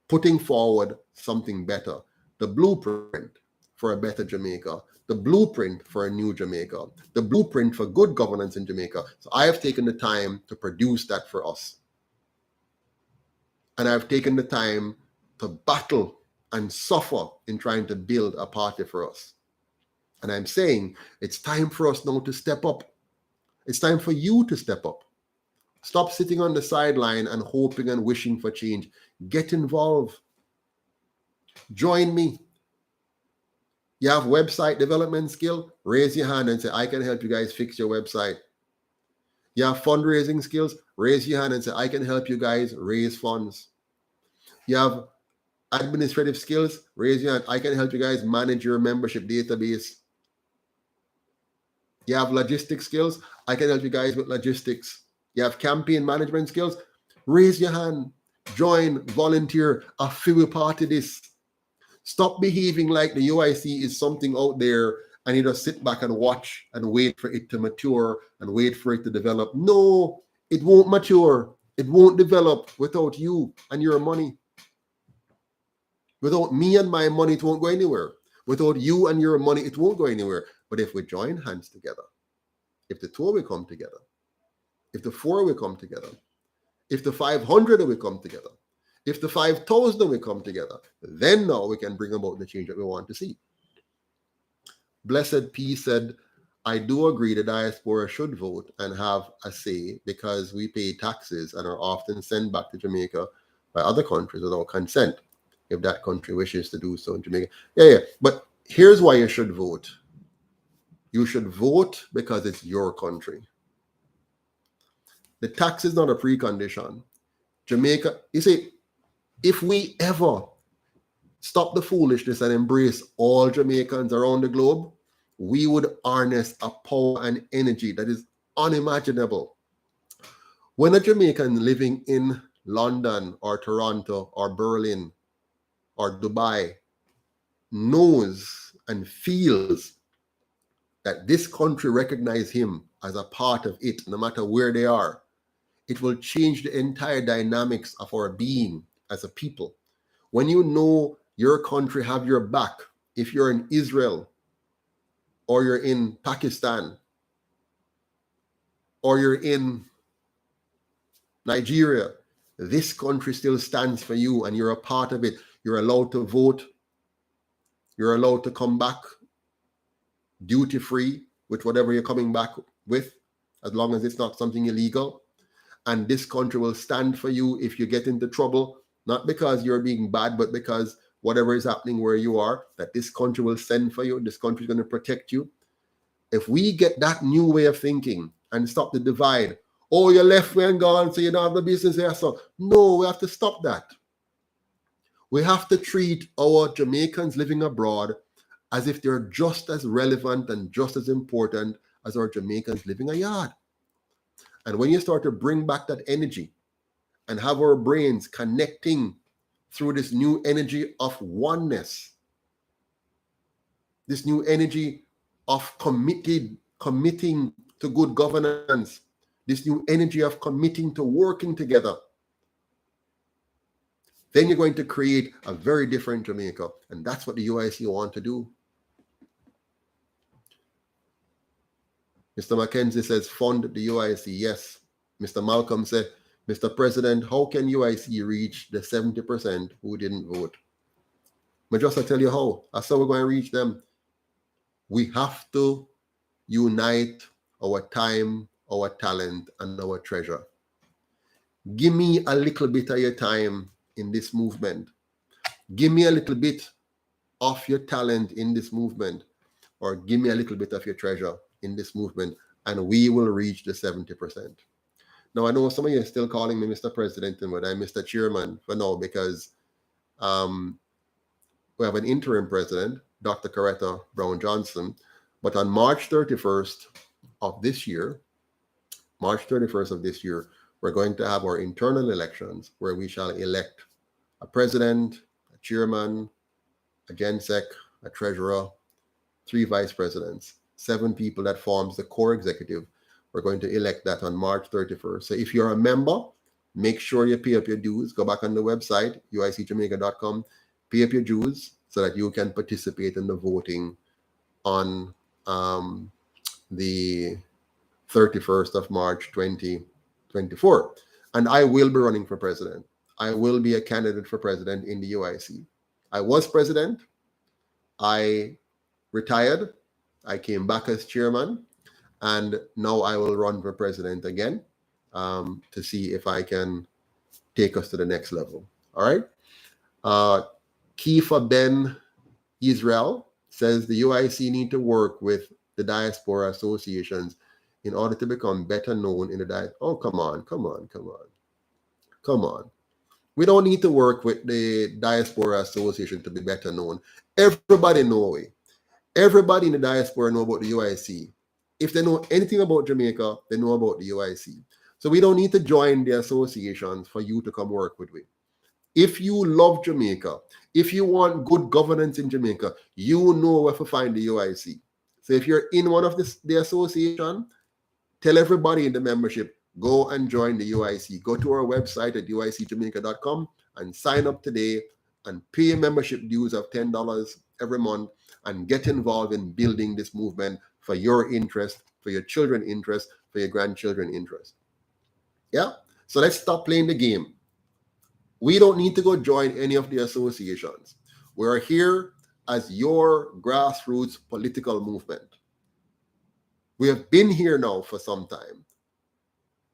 putting forward something better, the blueprint for a better Jamaica, the blueprint for a new Jamaica, the blueprint for good governance in Jamaica. So I have taken the time to produce that for us. And I've taken the time to battle and suffer in trying to build a party for us. And I'm saying it's time for us now to step up. It's time for you to step up. Stop sitting on the sideline and hoping and wishing for change. Get involved. Join me. You have website development skill? Raise your hand and say, I can help you guys fix your website. You have fundraising skills? Raise your hand and say, I can help you guys raise funds. You have administrative skills? Raise your hand. I can help you guys manage your membership database. You have logistics skills? I can help you guys with logistics. You have campaign management skills? Raise your hand. Join, volunteer, a few part of this. Stop behaving like the UIC is something out there and you just sit back and watch and wait for it to mature and wait for it to develop. No, it won't mature. It won't develop without you and your money. Without me and my money, it won't go anywhere. Without you and your money, it won't go anywhere. But if we join hands together, if the two will come together, if the four will come together, if the 500 will come together, if the 5,000 will come together, then now we can bring about the change that we want to see. Blessed P said, I do agree the diaspora should vote and have a say because we pay taxes and are often sent back to Jamaica by other countries without consent, if that country wishes to do so in Jamaica. Yeah. But here's why you should vote. You should vote because it's your country. The tax is not a precondition. Jamaica, you see, if we ever stop the foolishness and embrace all Jamaicans around the globe, we would harness a power and energy that is unimaginable. When a Jamaican living in London or Toronto or Berlin or Dubai knows and feels that this country recognizes him as a part of it, no matter where they are, it will change the entire dynamics of our being as a people. When you know your country have your back, if you're in Israel or you're in Pakistan or you're in Nigeria, this country still stands for you and you're a part of it. You're allowed to vote. You're allowed to come back duty free with whatever you're coming back with, as long as it's not something illegal. And this country will stand for you if you get into trouble, not because you're being bad, but because whatever is happening where you are, that this country will send for you. This country is going to protect you. If we get that new way of thinking and stop the divide, oh, you're left and gone, so you don't have the business here. So no, we have to stop that. We have to treat our Jamaicans living abroad as if they're just as relevant and just as important as our Jamaicans living abroad. And when you start to bring back that energy and have our brains connecting through this new energy of oneness, this new energy of committing to good governance, this new energy of committing to working together, then you're going to create a very different Jamaica. And that's what the UIC want to do. Mr. Mackenzie says, fund the UIC. Yes. Mr. Malcolm said, Mr. President, how can UIC reach the 70% who didn't vote? But just to tell you how. That's how we're going to reach them. We have to unite our time, our talent, and our treasure. Give me a little bit of your time in this movement. Give me a little bit of your talent in this movement, or give me a little bit of your treasure in this movement, and we will reach the 70%. Now, I know some of you are still calling me Mr. President, and I'm Mr. Chairman for now, because we have an interim president, Dr. Coretta Brown Johnson. But on March 31st of this year, we're going to have our internal elections where we shall elect a president, a chairman, a gensec, a treasurer, 3 vice presidents, 7 people that forms the core executive. We're going to elect that on March 31st. So if you're a member, make sure you pay up your dues. Go back on the website, uicjamaica.com, pay up your dues so that you can participate in the voting on the 31st of March 2024. And I will be running for president. I will be a candidate for president in the UIC. I was president. I retired. I came back as chairman. And now I will run for president again to see if I can take us to the next level. All right. Kiefer Ben Israel says the UIC need to work with the diaspora associations in order to become better known in the diaspora. Oh, come on. We don't need to work with the Diaspora Association to be better known. Everybody know it. Everybody in the diaspora know about the UIC. If they know anything about Jamaica, they know about the UIC. So we don't need to join the associations for you to come work with me. If you love Jamaica, if you want good governance in Jamaica, you know where to find the UIC. So if you're in one of the association, tell everybody in the membership, go and join the UIC. Go to our website at uicjamaica.com and sign up today and pay membership dues of $10 every month and get involved in building this movement for your interest, for your children's interest, for your grandchildren's interest. Yeah? So let's stop playing the game. We don't need to go join any of the associations. We're here as your grassroots political movement. We have been here now for some time.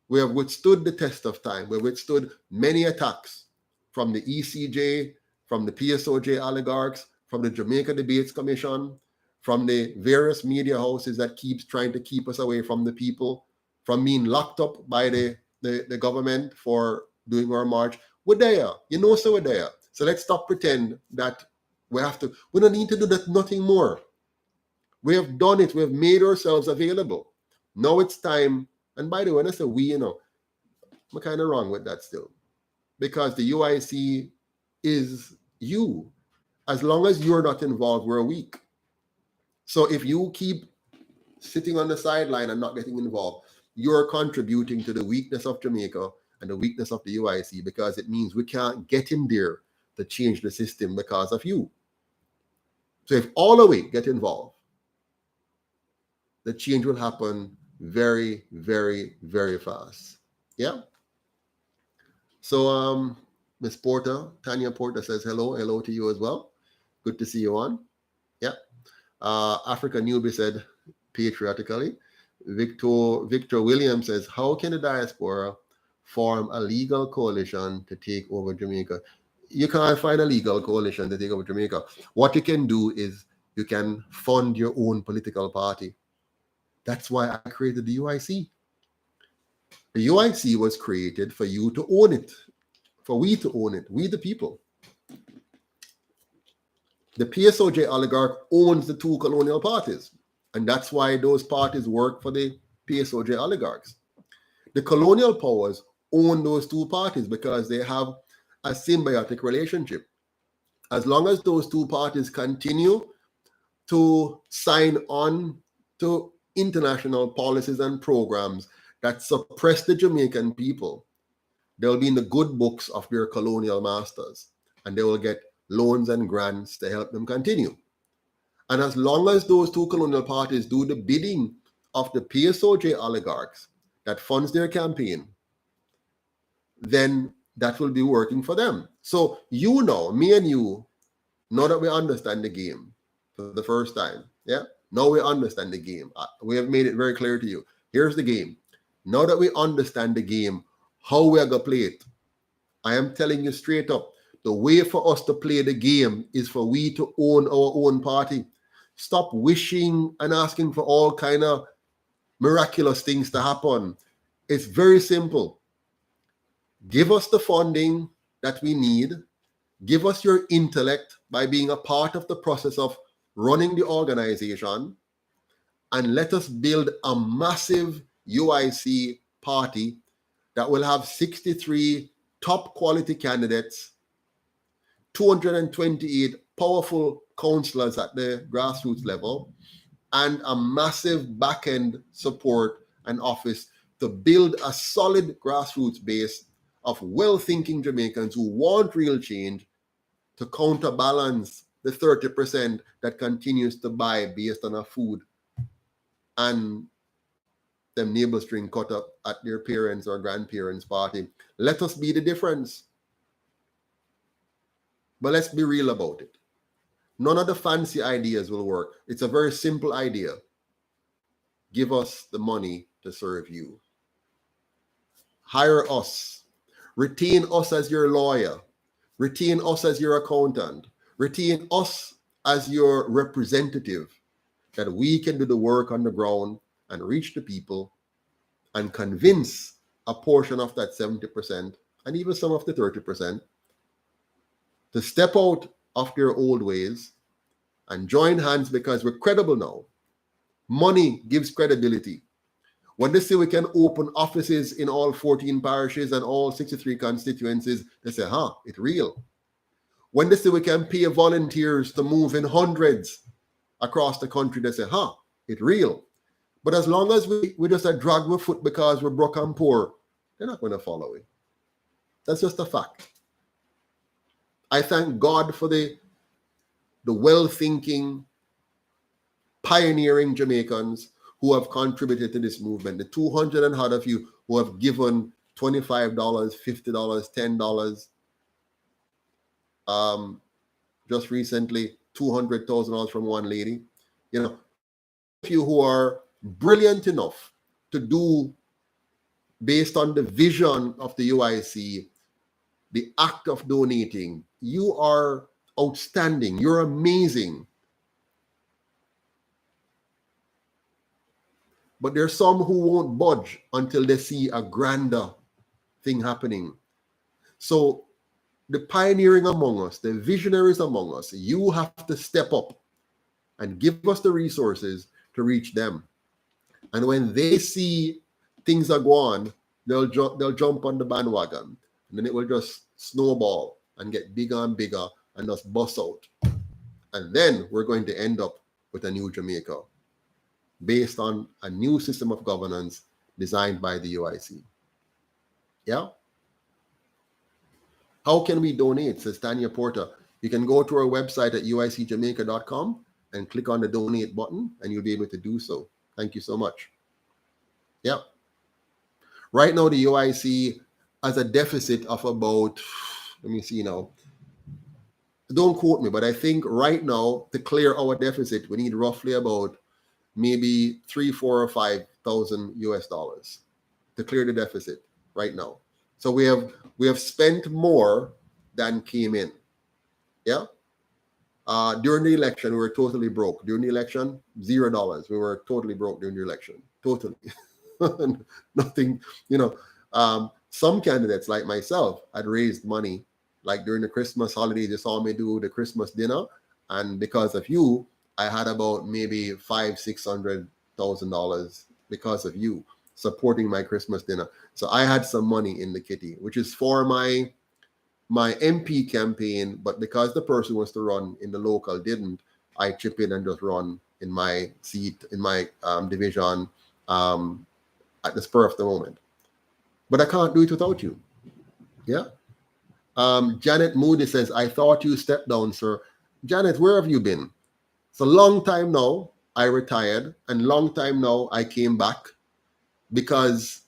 We have withstood the test of time. We have withstood many attacks from the ECJ, from the PSOJ oligarchs, from the Jamaica Debates Commission, from the various media houses that keeps trying to keep us away from the people, from being locked up by the government for doing our march. We're there. So we're there. So let's stop pretend that we don't need to do that, nothing more. We have done it. We have made ourselves available. Now it's time. And by the way, when I say we, I'm kind of wrong with that still. Because the UIC is you. As long as you're not involved, we're weak. So if you keep sitting on the sideline and not getting involved, you're contributing to the weakness of Jamaica and the weakness of the UIC, because it means we can't get in there to change the system because of you. So if all of we get involved, the change will happen very, very, very fast. Yeah. So Miss Porter, Tanya Porter says hello to you as well. Good to see you on. Africa Newbie said, patriotically. Victor Williams says, how can the diaspora form a legal coalition to take over Jamaica? You can't find a legal coalition to take over Jamaica. What you can do is you can fund your own political party. That's why I created the UIC. The UIC was created for you to own it, for we to own it, we the people. The PSOJ oligarch owns the two colonial parties, and that's why those parties work for the PSOJ oligarchs. The colonial powers own those two parties because they have a symbiotic relationship. As long as those two parties continue to sign on to international policies and programs that suppress the Jamaican people, they'll be in the good books of their colonial masters, and they will get loans and grants to help them continue. And as long as those two colonial parties do the bidding of the PSOJ oligarchs that funds their campaign, then that will be working for them. So you know, me and you, know that we understand the game for the first time. Yeah, now we understand the game. We have made it very clear to you. Here's the game. Now that we understand the game, how we are going to play it, I am telling you straight up, the way for us to play the game is for we to own our own party. Stop wishing and asking for all kind of miraculous things to happen. It's very simple. Give us the funding that we need. Give us your intellect by being a part of the process of running the organization, and let us build a massive UIC party that will have 63 top quality candidates, 228 powerful councillors at the grassroots level, and a massive back-end support and office to build a solid grassroots base of well-thinking Jamaicans who want real change to counterbalance the 30% that continues to buy based on a food and them neighbor string cut up at their parents' or grandparents' party. Let us be the difference. But let's be real about it. None of the fancy ideas will work. It's a very simple idea. Give us the money to serve you. Hire us. Retain us as your lawyer. Retain us as your accountant. Retain us as your representative, that we can do the work on the ground and reach the people and convince a portion of that 70% and even some of the 30% to step out of their old ways and join hands, because we're credible now. Money gives credibility. When they say we can open offices in all 14 parishes and all 63 constituencies, they say, it's real. When they say we can pay volunteers to move in hundreds across the country, they say, it's real. But as long as we just drag our foot because we're broke and poor, they're not going to follow it. That's just a fact. I thank God for the well-thinking, pioneering Jamaicans who have contributed to this movement. The 200 and odd of you who have given $25, $50, $10. Just recently, $200,000 from one lady. You know, if you who are brilliant enough to do, based on the vision of the UIC, the act of donating, you are outstanding. You're amazing. But there's some who won't budge until they see a grander thing happening. So the pioneering among us, the visionaries among us, you have to step up and give us the resources to reach them. And when they see things are going, they'll jump on the bandwagon, and then it will just snowball and get bigger and bigger and just bust out. And then we're going to end up with a new Jamaica based on a new system of governance designed by the UIC. Yeah? How can we donate? Says Tanya Porter. You can go to our website at uicjamaica.com and click on the donate button, and you'll be able to do so. Thank you so much. Yeah. Right now, the UIC has a deficit of about, let me see now, don't quote me, but I think right now to clear our deficit, we need roughly about maybe 3, 4, or 5,000 US dollars to clear the deficit right now. So we have spent more than came in. Yeah. During the election, we were totally broke. During the election, $0. We were totally broke during the election. Totally. Nothing, you know. Some candidates like myself had raised money, like during the Christmas holidays. You saw me do the Christmas dinner, and because of you, I had about maybe $500,000-600,000 because of you supporting my Christmas dinner. So I had some money in the kitty, which is for my MP campaign, but because the person was to run in the local didn't, I chip in and just run in my seat, in my division, at the spur of the moment. But I can't do it without you. Yeah. Janet Moody says, I thought you stepped down, sir. Janet, where have you been? It's a long time now I retired, and long time now I came back because,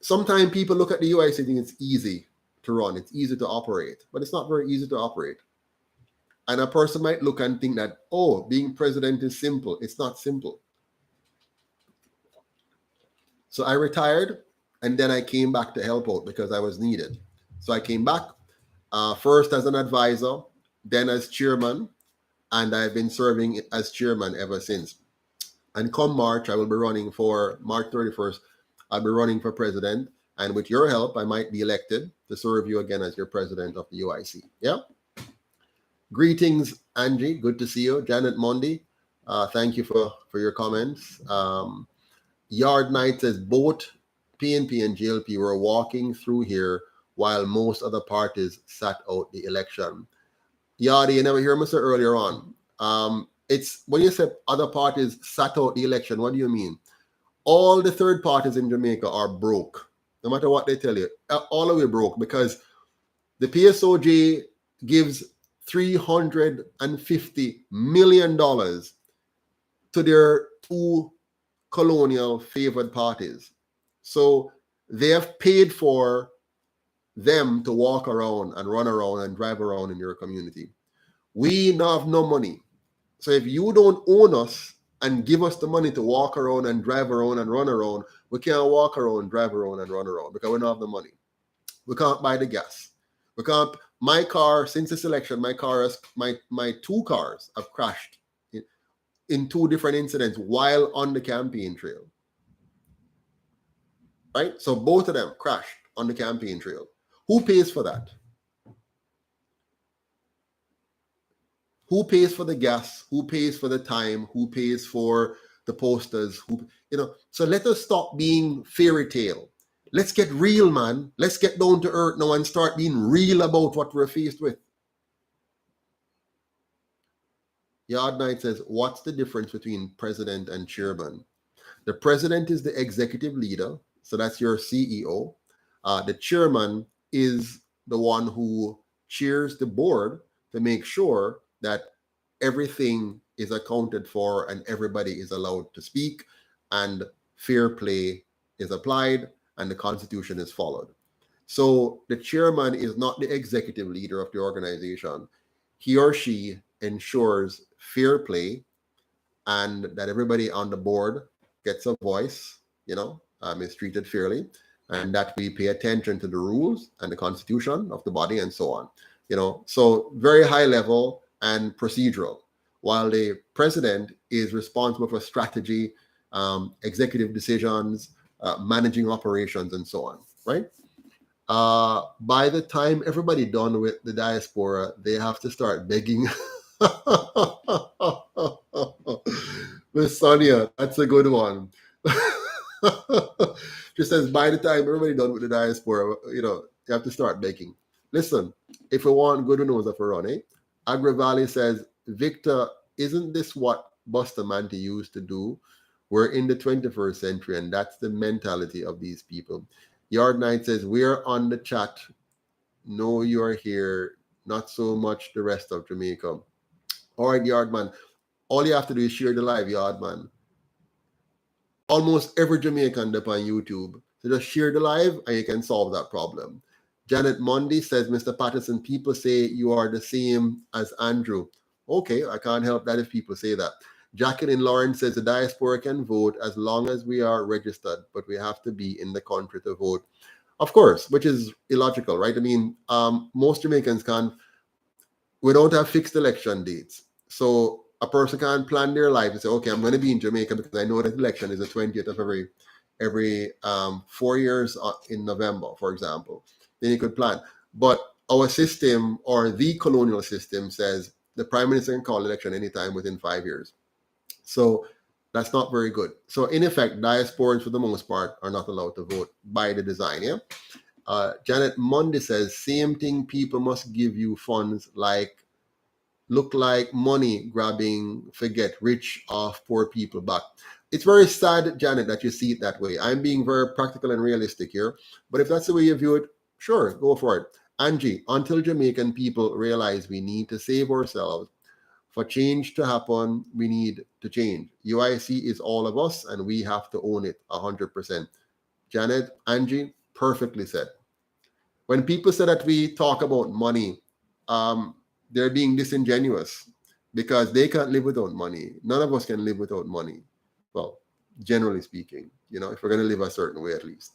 sometimes people look at the UIC and think it's easy to run, it's easy to operate, but it's not very easy to operate. And a person might look and think that, oh, being president is simple. It's not simple. So I retired, and then I came back to help out because I was needed. So I came back first as an advisor, then as chairman, and I've been serving as chairman ever since. And come March, I will be running for March 31st. I'll be running for president. And with your help, I might be elected to serve you again as your president of the UIC. Yeah. Greetings, Angie. Good to see you. Janet Mondi, thank you for your comments. Yard Knight says both PNP and JLP were walking through here while most other parties sat out the election. Yardy, you never hear me say earlier on. It's when you say other parties sat out the election, what do you mean? All the third parties in Jamaica are broke, no matter what they tell you. All of you broke because the PSOJ gives $350 million to their two colonial favored parties. So they have paid for them to walk around and run around and drive around in your community. We now have no money. So if you don't own us and give us the money to walk around and drive around and run around, we can't walk around, drive around and run around because we don't have the money. We can't buy the gas. We can't. My car, since this election, my two cars have crashed in two different incidents while on the campaign trail. Right? So both of them crashed on the campaign trail. Who pays for that? Who pays for the gas? Who pays for the time? Who pays for the posters? So let us stop being fairy tale. Let's get real, man. Let's get down to earth now and start being real about what we're faced with. Yard Knight says, what's the difference between president and chairman? The president is the executive leader, so that's your CEO. The chairman is the one who chairs the board to make sure that everything is accounted for and everybody is allowed to speak and fair play is applied and the constitution is followed. So the chairman is not the executive leader of the organization. He or she ensures fair play and that everybody on the board gets a voice, is treated fairly, and that we pay attention to the rules and the constitution of the body and so on. So very high level and procedural, while the president is responsible for strategy, executive decisions, managing operations, and so on, right? By the time everybody done with the diaspora, they have to start begging. Miss Sonia, that's a good one. She says, by the time everybody done with the diaspora, you have to start begging. Listen, if we want good news of a run, Agra Valley says, Victor, isn't this what Bustamante used to do? We're in the 21st century, and that's the mentality of these people. Yard Knight says, we're on the chat. No, you're here. Not so much the rest of Jamaica. All right, Yardman. All you have to do is share the live, Yardman. Almost every Jamaican up on YouTube. So just share the live and you can solve that problem. Janet Mundy says, Mr. Patterson, people say you are the same as Andrew. Okay, I can't help that if people say that. Jacqueline Lawrence says the diaspora can vote as long as we are registered, but we have to be in the country to vote. Of course, which is illogical, right? I mean, most Jamaicans can't, we don't have fixed election dates. So a person can't plan their life and say, okay, I'm going to be in Jamaica because I know that election is the 20th of every 4 years in November, for example. Then you could plan. But our system, or the colonial system, says the prime minister can call election anytime within 5 years. So that's not very good. So in effect, diasporans for the most part are not allowed to vote by the design. Yeah. Janet Mundy says, same thing, people must give you funds look like money grabbing, forget rich off poor people back. It's very sad, Janet, that you see it that way. I'm being very practical and realistic here. But if that's the way you view it, sure, go for it. Angie, until Jamaican people realize we need to save ourselves, for change to happen, we need to change. UIC is all of us, and we have to own it 100%. Janet, Angie, perfectly said. When people say that we talk about money, they're being disingenuous because they can't live without money. None of us can live without money. Well, generally speaking, if we're going to live a certain way at least.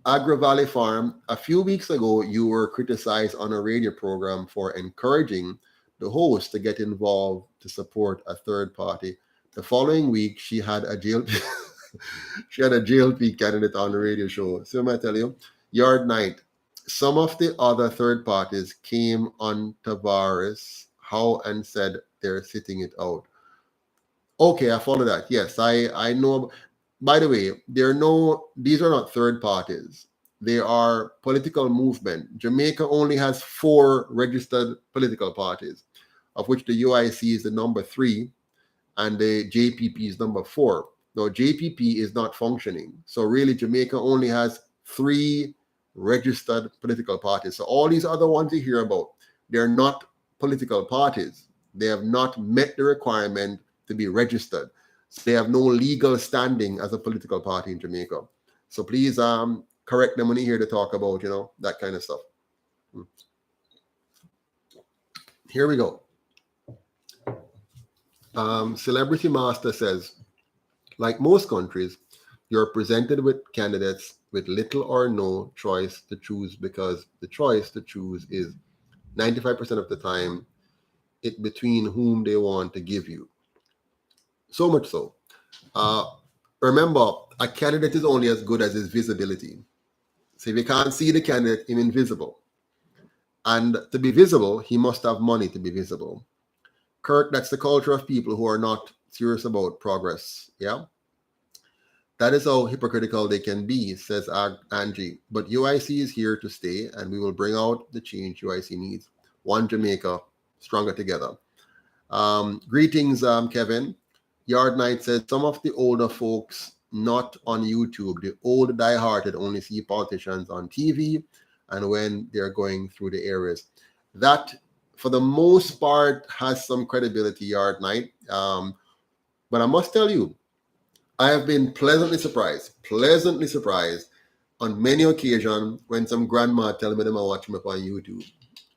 Agra Valley Farm, a few weeks ago, you were criticized on a radio program for encouraging the host to get involved to support a third party. The following week, she had a JLP candidate on the radio show. So I'm going to tell you, Yard Night, some of the other third parties came on Tavares how and said they're sitting it out. Okay, I follow that. Yes, I know. By the way, these are not third parties. They are political movement. Jamaica only has 4 registered political parties, of which the UIC is the number 3 and the JPP is number 4. Now, JPP is not functioning. So really, Jamaica only has 3 registered political parties. So all these other ones you hear about, they're not political parties. They have not met the requirement to be registered. So they have no legal standing as a political party in Jamaica. So please correct them when you hear to talk about, that kind of stuff. Here we go. Celebrity Master says, like most countries, you're presented with candidates with little or no choice to choose, because the choice to choose is 95% of the time it between whom they want to give you. So much so. Remember, a candidate is only as good as his visibility. So if you can't see the candidate, he's invisible. And to be visible, he must have money to be visible. Kirk, that's the culture of people who are not serious about progress. Yeah. That is how hypocritical they can be, says Angie. But UIC is here to stay, and we will bring out the change UIC needs. One Jamaica, stronger together. Greetings, Kevin. Yard Night says, some of the older folks not on YouTube, the old diehearted only see politicians on TV and when they're going through the areas. That, for the most part, has some credibility, Yard Night. But I must tell you, I have been pleasantly surprised on many occasions when some grandma tell me them are watching me up on YouTube.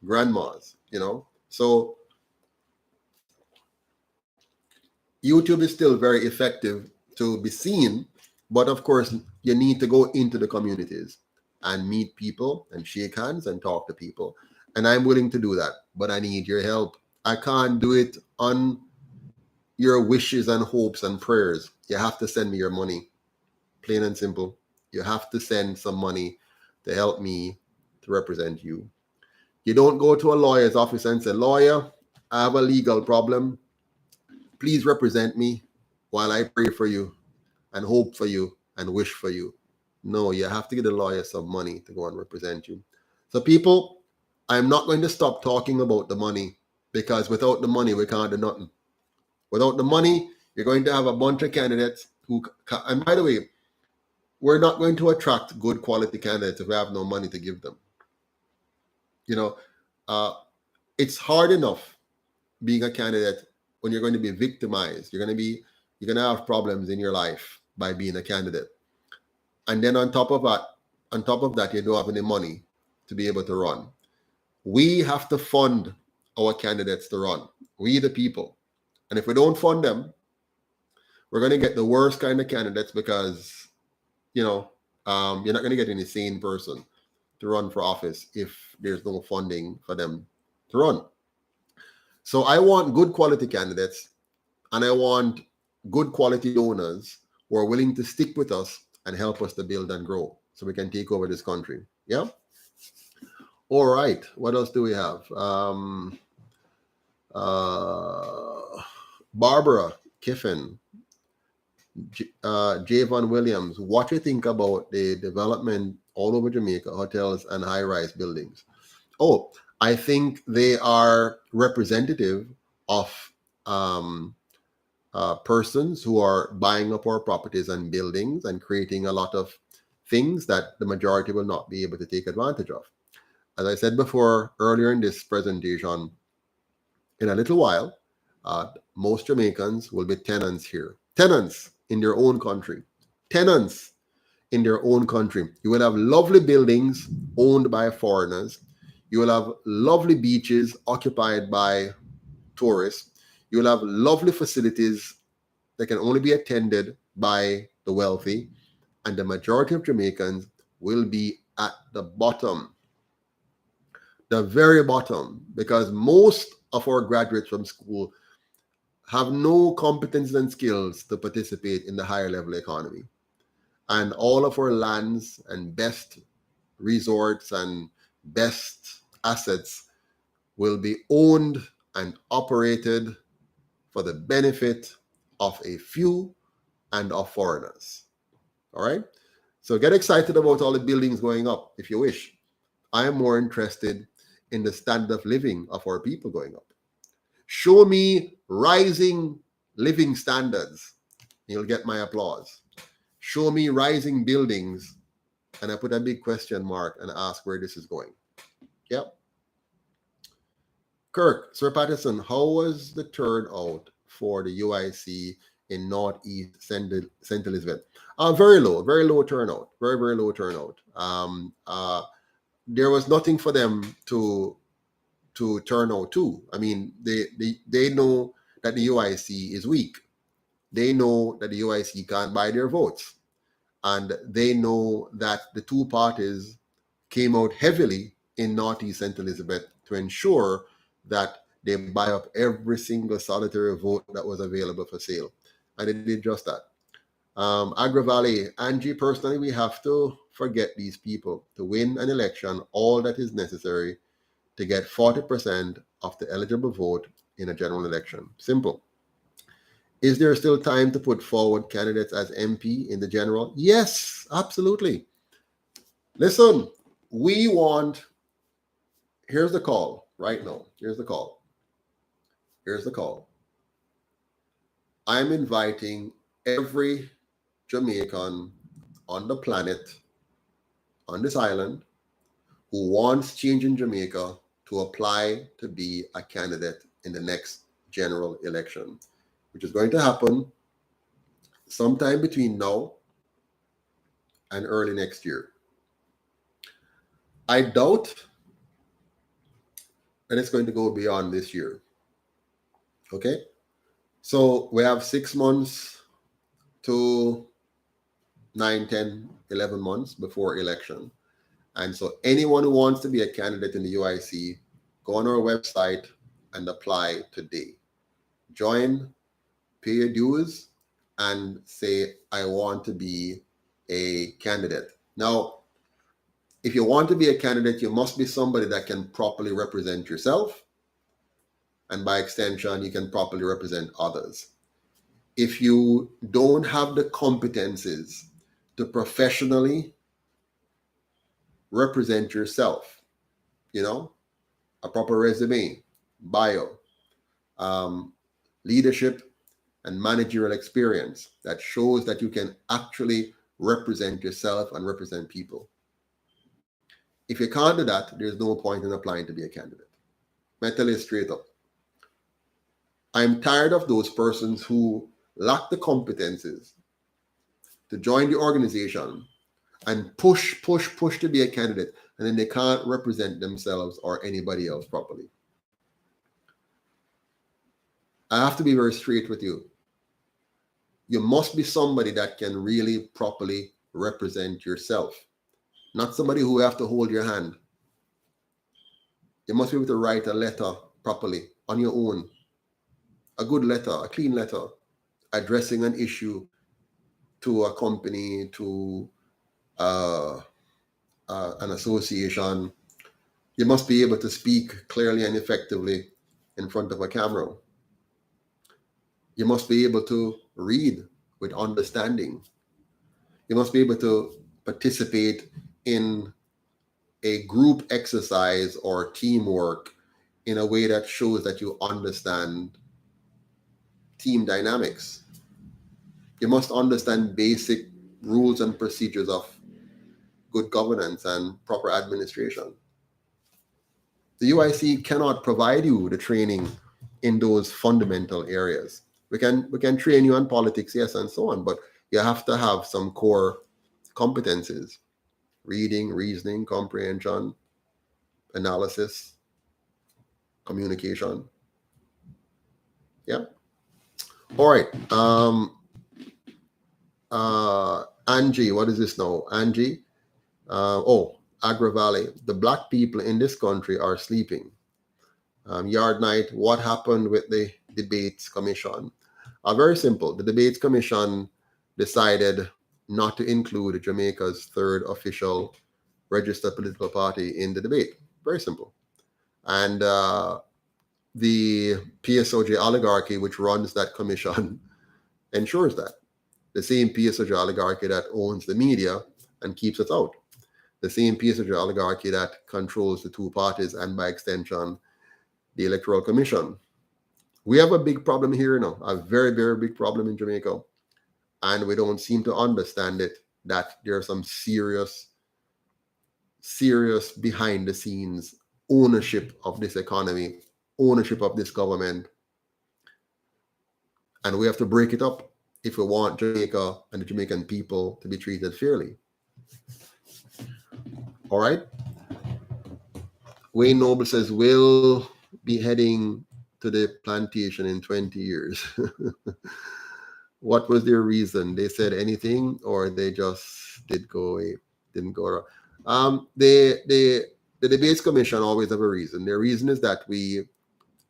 Grandmas, So YouTube is still very effective to be seen, but of course, you need to go into the communities and meet people and shake hands and talk to people. And I'm willing to do that, but I need your help. I can't do it on your wishes and hopes and prayers. You have to send me your money. Plain and simple. You have to send some money to help me to represent you. You don't go to a lawyer's office and say, lawyer, I have a legal problem. Please represent me while I pray for you and hope for you and wish for you. No, you have to get a lawyer some money to go and represent you. So people, I'm not going to stop talking about the money, because without the money, we can't do nothing. Without the money, you're going to have a bunch of candidates who, and by the way, we're not going to attract good quality candidates if we have no money to give them. It's hard enough being a candidate when you're going to be victimized. You're going to have problems in your life by being a candidate. And then on top of that, you don't have any money. to be able to run. We have to fund our candidates to run. We, the people. And if we don't fund them, we're going to get the worst kind of candidates because, you're not going to get any sane person to run for office if there's no funding for them to run. So I want good quality candidates, and I want good quality donors who are willing to stick with us and help us to build and grow so we can take over this country. Yeah. All right. What else do we have? Barbara Kiffin, Javon Williams, what do you think about the development all over Jamaica, hotels and high-rise buildings? Oh, I think they are representative of persons who are buying up our properties and buildings and creating a lot of things that the majority will not be able to take advantage of. As I said before earlier in this presentation, in a little while, most Jamaicans will be tenants here. Tenants in their own country. Tenants in their own country. You will have lovely buildings owned by foreigners. You will have lovely beaches occupied by tourists. You will have lovely facilities that can only be attended by the wealthy. And the majority of Jamaicans will be at the bottom. The very bottom, because most of our graduates from school have no competence and skills to participate in the higher level economy. And all of our lands and best resorts and best assets will be owned and operated for the benefit of a few and of foreigners. All right? So get excited about all the buildings going up if you wish. I am more interested in the standard of living of our people going up. Show me rising living standards, you'll get my applause. Show me rising buildings, and I put a big question mark and ask where this is going. Yep. Kirk, Sir Patterson, how was the turnout for the UIC in Northeast St. Elizabeth? Very low turnout. Very, very low turnout. There was nothing for them to turn out to. I mean, they know that the UIC is weak. They know that the UIC can't buy their votes. And they know that the two parties came out heavily in Northeast St. Elizabeth to ensure that they buy up every single solitary vote that was available for sale. And they did just that. Agra Valley, Angie, personally, we have to forget these people. To win an election, all that is necessary to get 40% of the eligible vote in a general election. Simple. Is there still time to put forward candidates as MP in the general? Yes, absolutely. Listen, here's the call right now. Here's the call. I'm inviting every Jamaican on the planet, on this island, who wants change in Jamaica to apply to be a candidate in the next general election, which is going to happen sometime between now and early next year. I doubt that it's going to go beyond this year. Okay? So we have 6 months to 9, 10, 11 months before election. And so anyone who wants to be a candidate in the UIC, go on our website and apply today. Join, pay your dues, and say, I want to be a candidate. Now, if you want to be a candidate, you must be somebody that can properly represent yourself. And by extension, you can properly represent others. If you don't have the competences to professionally represent yourself, a proper resume, bio, leadership and managerial experience that shows that you can actually represent yourself and represent people. If you can't do that, there's no point in applying to be a candidate. I tell you straight up. I'm tired of those persons who lack the competences to join the organization and push to be a candidate, and then they can't represent themselves or anybody else properly. I have to be very straight with you. You must be somebody that can really properly represent yourself, not somebody who have to hold your hand. You must be able to write a letter properly on your own, a good letter, a clean letter, addressing an issue to a company, to an association. You must be able to speak clearly and effectively in front of a camera. You must be able to read with understanding. You must be able to participate in a group exercise or teamwork in a way that shows that you understand team dynamics. You must understand basic rules and procedures of good governance and proper administration. The UIC cannot provide you the training in those fundamental areas. We can train you on politics, yes, and so on, but you have to have some core competencies: reading, reasoning, comprehension, analysis, communication. Yeah. All right. Angie, what is this now? Angie. Agra Valley. The black people in this country are sleeping. Yard Night, what happened with the Debates Commission? Very simple. The Debates Commission decided not to include Jamaica's third official registered political party in the debate. Very simple. And the PSOJ oligarchy, which runs that commission, ensures that. The same PSOJ oligarchy that owns the media and keeps us out. The same PSOJ oligarchy that controls the two parties and, by extension, the Electoral Commission. We have a big problem here now, a very, very big problem in Jamaica. And we don't seem to understand it, that there are some serious behind the scenes ownership of this economy, ownership of this government. And we have to break it up if we want Jamaica and the Jamaican people to be treated fairly. All right. Wayne Noble says, we'll be heading to the plantation in 20 years. What was their reason? They said anything, or they just didn't go around? The Debates Commission always have a reason. Their reason is that we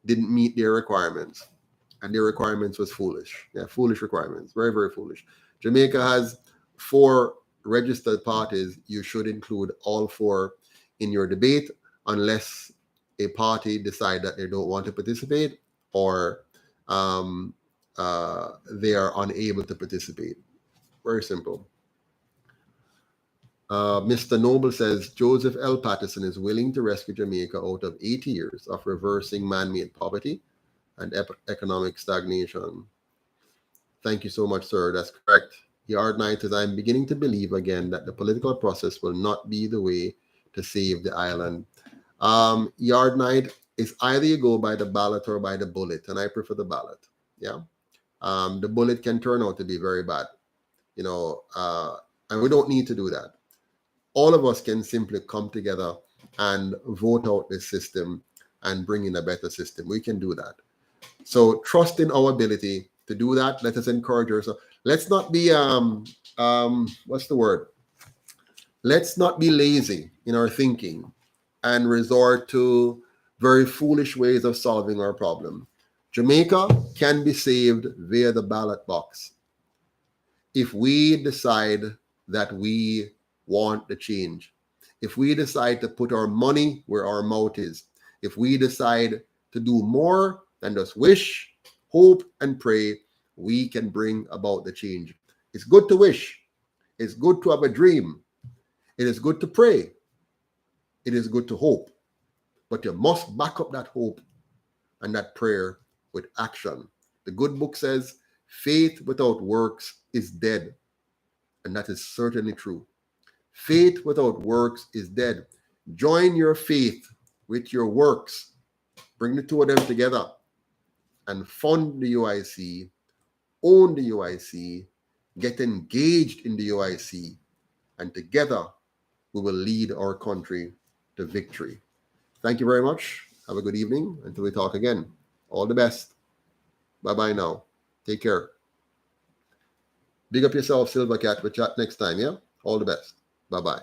didn't meet their requirements, and their requirements was foolish. Yeah, foolish requirements, very, very foolish. Jamaica has 4 registered parties. You should include all 4 in your debate, unless a party decide that they don't want to participate, or they are unable to participate. Very simple. Mr. Noble says, Joseph L. Patterson is willing to rescue Jamaica out of 80 years of reversing man-made poverty and economic stagnation. Thank you so much, sir. That's correct. Yard Night says, I'm beginning to believe again that the political process will not be the way to save the island. Yard Night is either you go by the ballot or by the bullet, and I prefer the ballot. Yeah. The bullet can turn out to be very bad, and we don't need to do that. All of us can simply come together and vote out this system and bring in a better system. We can do that. So trust in our ability to do that. Let us encourage ourselves. Let's not be what's the word? Let's not be lazy in our thinking and resort to very foolish ways of solving our problem. Jamaica can be saved via the ballot box. If we decide that we want the change, if we decide to put our money where our mouth is, if we decide to do more than just wish, hope, and pray, we can bring about the change. It's good to wish. It's good to have a dream. It is good to pray. It is good to hope. But you must back up that hope and that prayer with action. The good book says, faith without works is dead. And that is certainly true. Faith without works is dead. Join your faith with your works. Bring the two of them together and fund the UIC, own the UIC, get engaged in the UIC, and together we will lead our country to victory. Thank you very much. Have a good evening until we talk again. All the best. Bye-bye now. Take care. Big up yourself, Silver Cat. We'll chat next time, yeah? All the best. Bye-bye.